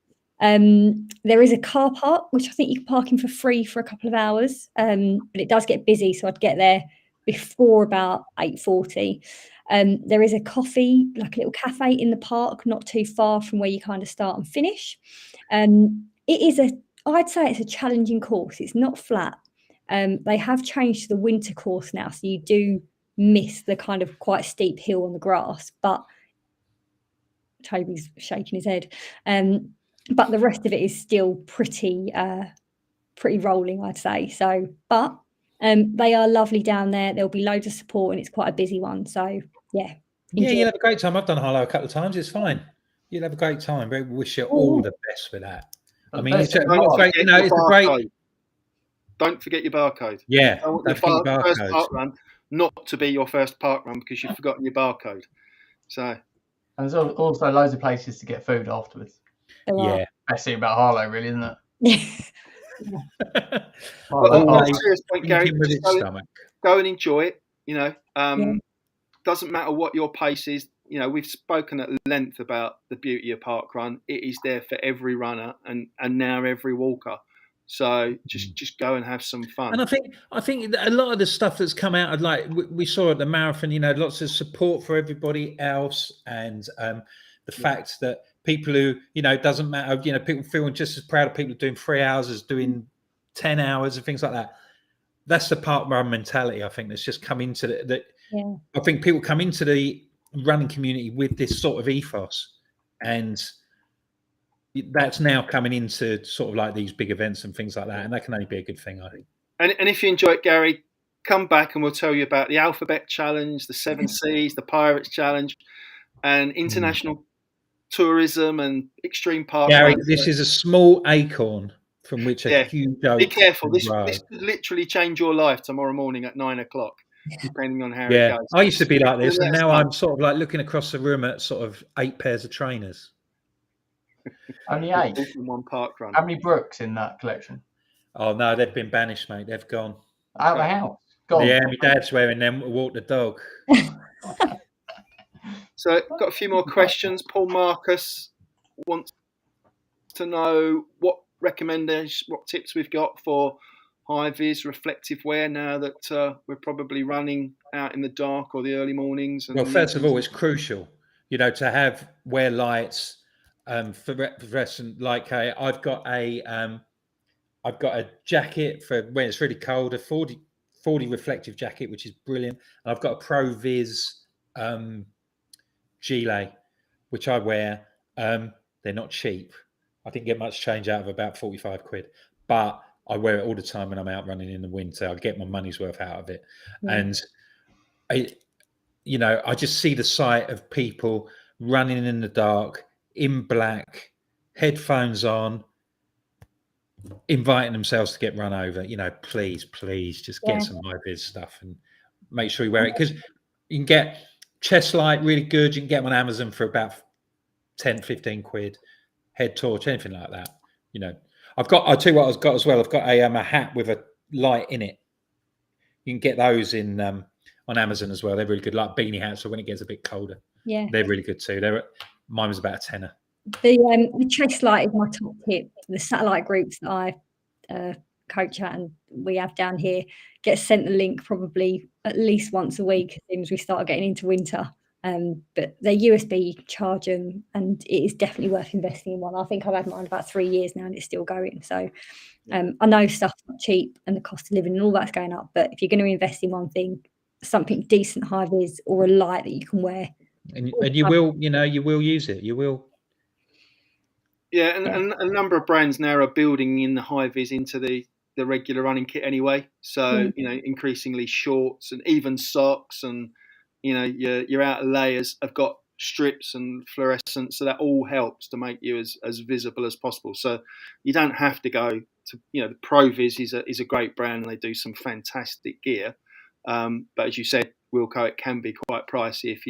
There is a car park which I think you can park in for free for a couple of hours, but it does get busy, so I'd get there before about 8:40. There is a coffee, like a little cafe in the park, not too far from where you kind of start and finish. I'd say it's a challenging course. It's not flat. They have changed to the winter course now, so you do miss the kind of quite steep hill on the grass, but Toby's shaking his head. But the rest of it is still pretty rolling, I'd say. So, but they are lovely down there. There'll be loads of support and it's quite a busy one. So yeah. You'll have a great time. I've done Harlow a couple of times. It's fine. You'll have a great time. We wish you all the best with that. I mean, it's a great. Don't forget your barcode. Yeah. Don't forget your first park run not to be your first park run because you've forgotten your barcode. So. And there's also loads of places to get food afterwards. Yeah. Best thing about Harlow, really, isn't it? On a serious point, Gary, go and enjoy it. Doesn't matter what your pace is. We've spoken at length about the beauty of parkrun. It is there for every runner and now every walker. So just go and have some fun. And I think a lot of the stuff that's come out, like we saw at the marathon, lots of support for everybody else, and the fact that people who doesn't matter, people feeling just as proud of people doing 3 hours as doing 10 hours and things like that. That's the parkrun mentality. I think that's just come into the. I think people come into the running community with this sort of ethos, and that's now coming into sort of like these big events and things like that, and that can only be a good thing, I think. And if you enjoy it, Gary, come back and we'll tell you about the Alphabet Challenge, the 7 Seas, the Pirates Challenge, and international tourism and extreme park. Gary, this is a small acorn from which a huge oak. Be careful. This could literally change your life tomorrow morning at 9 o'clock. Depending on how it goes. I used to be like this, and now I'm sort of like looking across the room at sort of 8 pairs of trainers. Only 8 in one park run. How many Brooks in that collection? Oh no, they've been banished, mate. They've gone out of the house. Gone. Yeah, my dad's wearing them to walk the dog. So, got a few more questions. Paul Marcus wants to know what recommendations, what tips we've got for high vis reflective wear now that we're probably running out in the dark or the early mornings? And Well, first of all, it's crucial, to wear lights, fluorescent. I've got a jacket for when it's really cold, a 40 reflective jacket, which is brilliant. And I've got a Pro Vis gilet, which I wear. They're not cheap. I didn't get much change out of about 45 quid, but I wear it all the time when I'm out running in the winter. I get my money's worth out of it. Yeah. And I just see the sight of people running in the dark, in black, headphones on, inviting themselves to get run over. Please just get some high vis stuff and make sure you wear it, because you can get chest light really good. You can get them on Amazon for about 10-15 quid. Head torch, anything like that. I'll tell you what I've got as well. I've got a hat with a light in it. You can get those in on Amazon as well. They're really good, like beanie hats, so when it gets a bit colder. Yeah, they're really good too. Mine was about a tenner. The chest light is my top tip. The satellite groups that I coach at and we have down here get sent the link probably at least once a week as soon as we start getting into winter. But they're USB charge and it is definitely worth investing in one. I think I've had mine about 3 years now and it's still going. So I know stuff's not cheap and the cost of living and all that's going up. But if you're going to invest in one thing, something decent high vis or a light that you can wear. And you will, you will use it. You will. Yeah, and a number of brands now are building in the high vis into the regular running kit anyway. So, increasingly shorts and even socks and, your outer layers have got strips and fluorescent. So that all helps to make you as visible as possible. So you don't have to go to, the Pro Vis is a great brand and they do some fantastic gear. But as you said, Wilco, it can be quite pricey if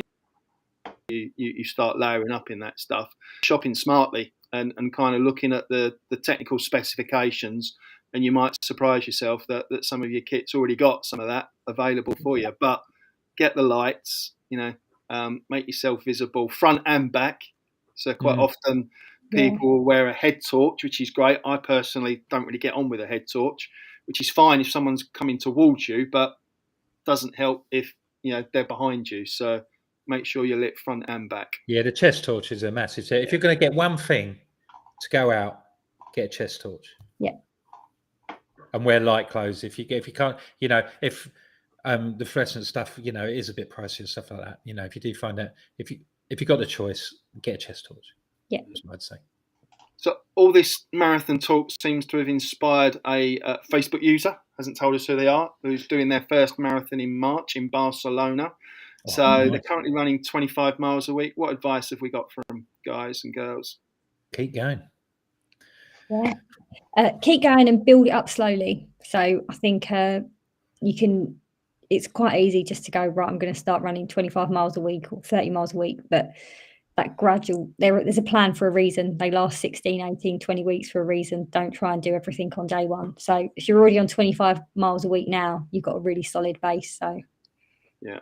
you start layering up in that stuff. Shopping smartly and kind of looking at the technical specifications, and you might surprise yourself that some of your kit's already got some of that available for you. But get the lights, make yourself visible front and back. So quite often people will wear a head torch, which is great. I personally don't really get on with a head torch, which is fine if someone's coming towards you, but doesn't help if they're behind you. So make sure you're lit front and back. Yeah, the chest torch is a massive. If you're going to get one thing to go out, get a chest torch. Yeah. And wear light clothes. If you can't, if the fluorescent stuff, it is a bit pricey and stuff like that. If you do find out, if you got the choice, get a chest torch. Yeah, that's what I'd say. So all this marathon talk seems to have inspired a Facebook user, hasn't told us who they are, who's doing their first marathon in March in Barcelona. So nice. They're currently running 25 miles a week. What advice have we got from guys and girls? Keep going. Yeah. Keep going and build it up slowly. So I think it's quite easy just to go, right, I'm going to start running 25 miles a week or 30 miles a week. But that gradual, there's a plan for a reason. They last 16, 18, 20 weeks for a reason. Don't try and do everything on day one. So if you're already on 25 miles a week now, you've got a really solid base. So yeah.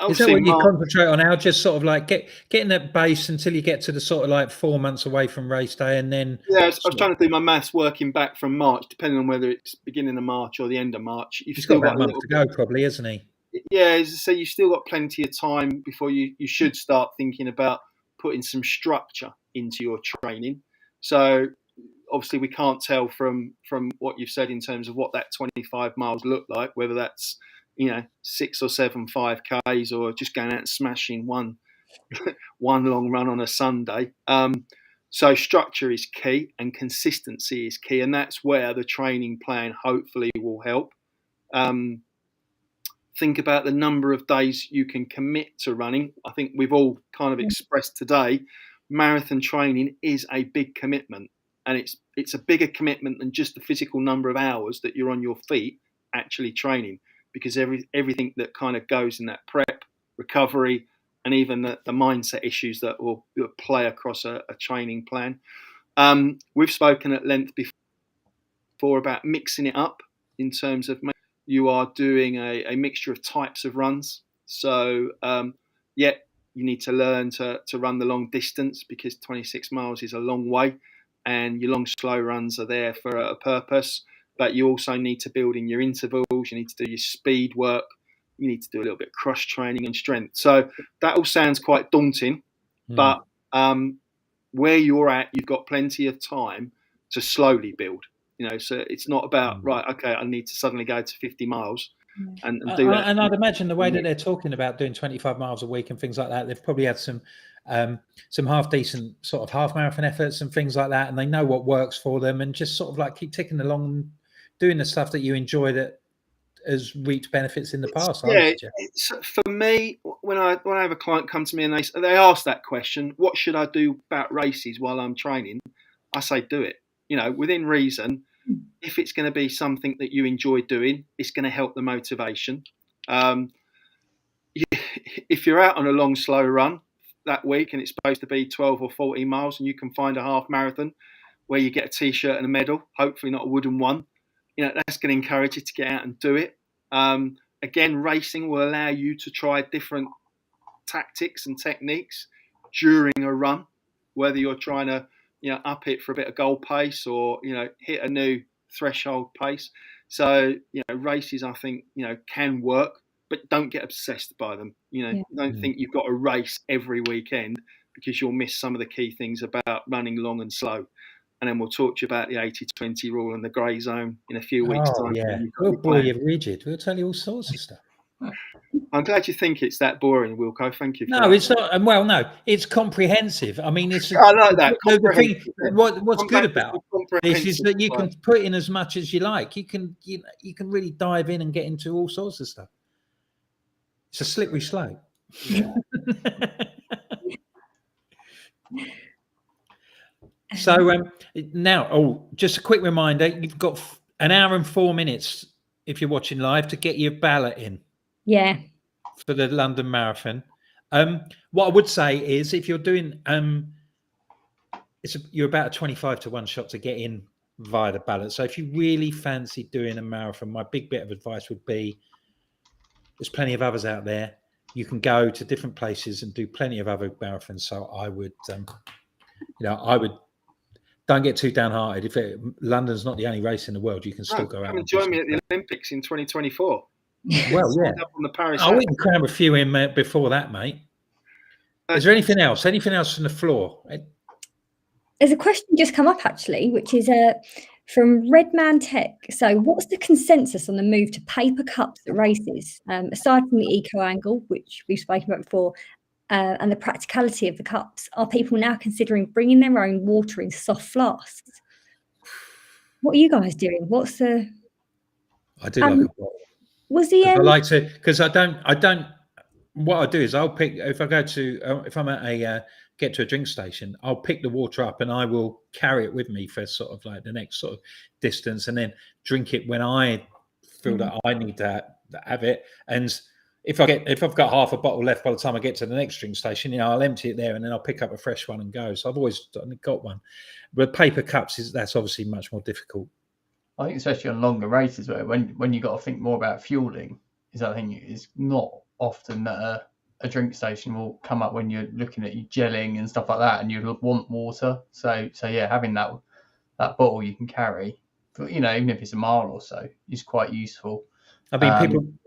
Is that what you concentrate on now? Just sort of like getting that base until you get to the sort of like 4 months away from race day, and then I was trying to do my maths working back from March, depending on whether it's beginning of March or the end of March. He's still got a month to go, probably, isn't he? Yeah, so you've still got plenty of time before you should start thinking about putting some structure into your training. So obviously we can't tell from what you've said in terms of what that 25 miles look like, whether that's 6 or 7 5Ks or just going out and smashing one long run on a Sunday. So structure is key and consistency is key, and that's where the training plan hopefully will help. Think about the number of days you can commit to running. I think we've all kind of expressed today, marathon training is a big commitment, and it's a bigger commitment than just the physical number of hours that you're on your feet actually training, because everything that kind of goes in that prep, recovery, and even the mindset issues that will play across a training plan. We've spoken at length before about mixing it up in terms of you are doing a mixture of types of runs. So, you need to learn to run the long distance, because 26 miles is a long way, and your long, slow runs are there for a purpose. but you also need to build in your intervals. You need to do your speed work. You need to do a little bit of cross training and strength. So that all sounds quite daunting, but where you're at, you've got plenty of time to slowly build. So it's not about right. Okay, I need to suddenly go to 50 miles and do that. And I'd imagine the way that they're talking about doing 25 miles a week and things like that, they've probably had some half decent sort of half marathon efforts and things like that, and they know what works for them, and just sort of like keep ticking along, and doing the stuff that you enjoy that has reaped benefits in the past. It's, for me, when I have a client come to me and they ask that question, what should I do about races while I'm training? I say do it. Within reason. If it's going to be something that you enjoy doing, it's going to help the motivation. If you're out on a long, slow run that week and it's supposed to be 12 or 14 miles and you can find a half marathon where you get a T-shirt and a medal, hopefully not a wooden one, that's going to encourage you to get out and do it. Again, racing will allow you to try different tactics and techniques during a run, whether you're trying to up it for a bit of goal pace or, hit a new threshold pace. So, races, I think, can work, but don't get obsessed by them. Don't think you've got to race every weekend, because you'll miss some of the key things about running long and slow. And then we'll talk to you about the 80-20 rule and the grey zone in a few weeks' time. Yeah, we'll bore you rigid. We'll tell you all sorts of stuff. I'm glad you think it's that boring, Wilco. Thank you. No, it's not. Well, no, it's comprehensive. I mean, it's. I like that. What's good about this is that you can put in as much as you like. You can really dive in and get into all sorts of stuff. It's a slippery slope. Yeah. So now, just a quick reminder: you've got an hour and 4 minutes if you're watching live to get your ballot in. Yeah. For the London Marathon. What I would say is, if you're doing, you're about a 25 to 1 shot to get in via the ballot. So if you really fancy doing a marathon, my big bit of advice would be, there's plenty of others out there. You can go to different places and do plenty of other marathons. So I would, don't get too downhearted. London's not the only race in the world, you can still go out. Come and join me at the Olympics in 2024. Well, yeah. Up on the Paris. We can cram a few in before that, mate. Is there anything else? Anything else from the floor? There's a question just come up, actually, which is from Redman Tech. So what's the consensus on the move to paper cups at races? Aside from the eco angle, which we've spoken about before, and the practicality of the cups, are people now considering bringing their own water in soft flasks? What are you guys doing? What's the... I do like a bottle. Was the I like to, because I don't. What I do is I'll pick, if I go to, if I'm at a get to a drink station, I'll pick the water up and I will carry it with me for sort of like the next sort of distance, and then drink it when I feel that I need to have it. And if I've got half a bottle left by the time I get to the next drink station, I'll empty it there and then I'll pick up a fresh one and go. So I've always got one. But paper cups that's obviously much more difficult. I think especially on longer races, where when you got to think more about fueling, is not often that a drink station will come up when you're looking at you gelling and stuff like that, and you want water. So yeah, having that bottle you can carry, for, even if it's a mile or so, is quite useful. I mean,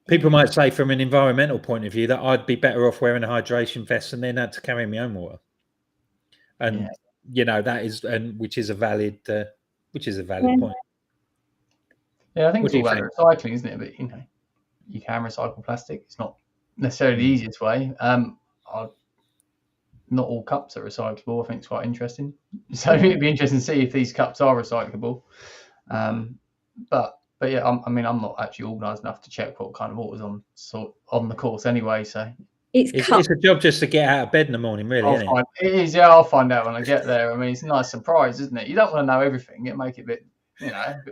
people might say from an environmental point of view that I'd be better off wearing a hydration vest and then had to carry my own water, and that is, and which is a valid. Point. Yeah, I think it's all about recycling, isn't it? But you can recycle plastic. It's not necessarily the easiest way. Not all cups are recyclable. I think it's quite interesting. So it'd be interesting to see if these cups are recyclable. But yeah, I'm not actually organised enough to check what kind of water's on the course anyway. So it's a job just to get out of bed in the morning, really, isn't it? It is, yeah. I'll find out when I get there. I mean, it's a nice surprise, isn't it? You don't want to know everything. It'll make it a bit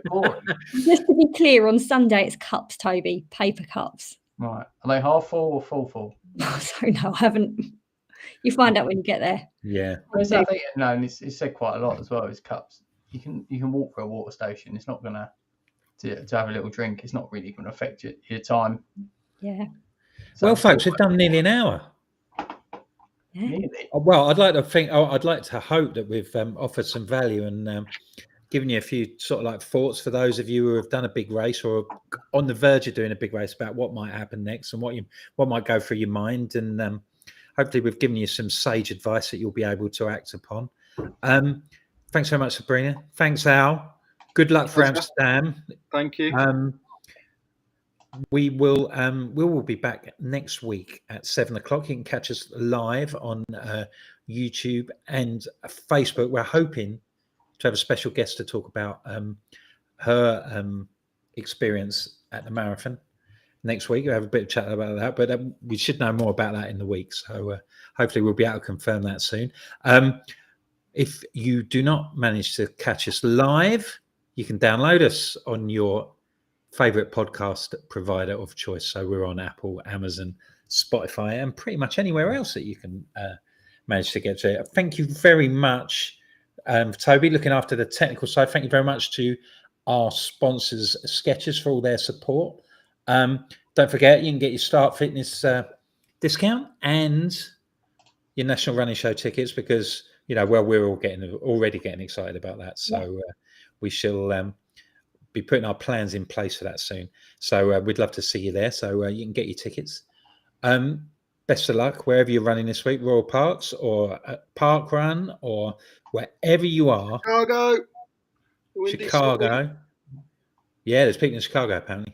boring. Just to be clear, on Sunday it's cups, Toby, paper cups. Right. Are they half full or full? So no, I haven't. You find out when you get there. Yeah. And it's said quite a lot as well. It's cups. You can walk for a water station. It's not gonna to have a little drink. It's not really going to affect your time. Yeah. So well, folks, we've done nearly an hour. Yeah. Well, I'd like to hope that we've offered some value and giving you a few sort of like thoughts for those of you who have done a big race or on the verge of doing a big race about what might happen next and what might go through your mind. And hopefully we've given you some sage advice that you'll be able to act upon. Thanks very much, Sabrina. Thanks, Al. Good luck for Amsterdam. Thank you. We will be back next week at 7 o'clock. You can catch us live on YouTube and Facebook. We're hoping to have a special guest to talk about her experience at the marathon next week. We'll have a bit of chat about that, but we should know more about that in the week. So hopefully we'll be able to confirm that soon. If you do not manage to catch us live, you can download us on your favorite podcast provider of choice. So we're on Apple, Amazon, Spotify, and pretty much anywhere else that you can manage to get to. Thank you very much, Toby, looking after the technical side. Thank you very much to our sponsors, Skechers, for all their support. Don't forget, you can get your Start Fitness discount and your National Running Show tickets because, we're all already getting excited about that. So we shall be putting our plans in place for that soon. So we'd love to see you there. So you can get your tickets. Best of luck wherever you're running this week, Royal Parks or Park Run or wherever you are. Chicago. Yeah, there's people in Chicago apparently.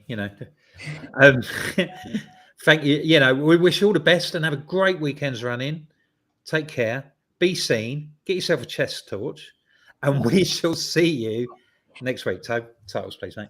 Thank you. We wish you all the best and have a great weekend's running. Take care. Be seen. Get yourself a chest torch, and we shall see you next week. Titles, please, mate.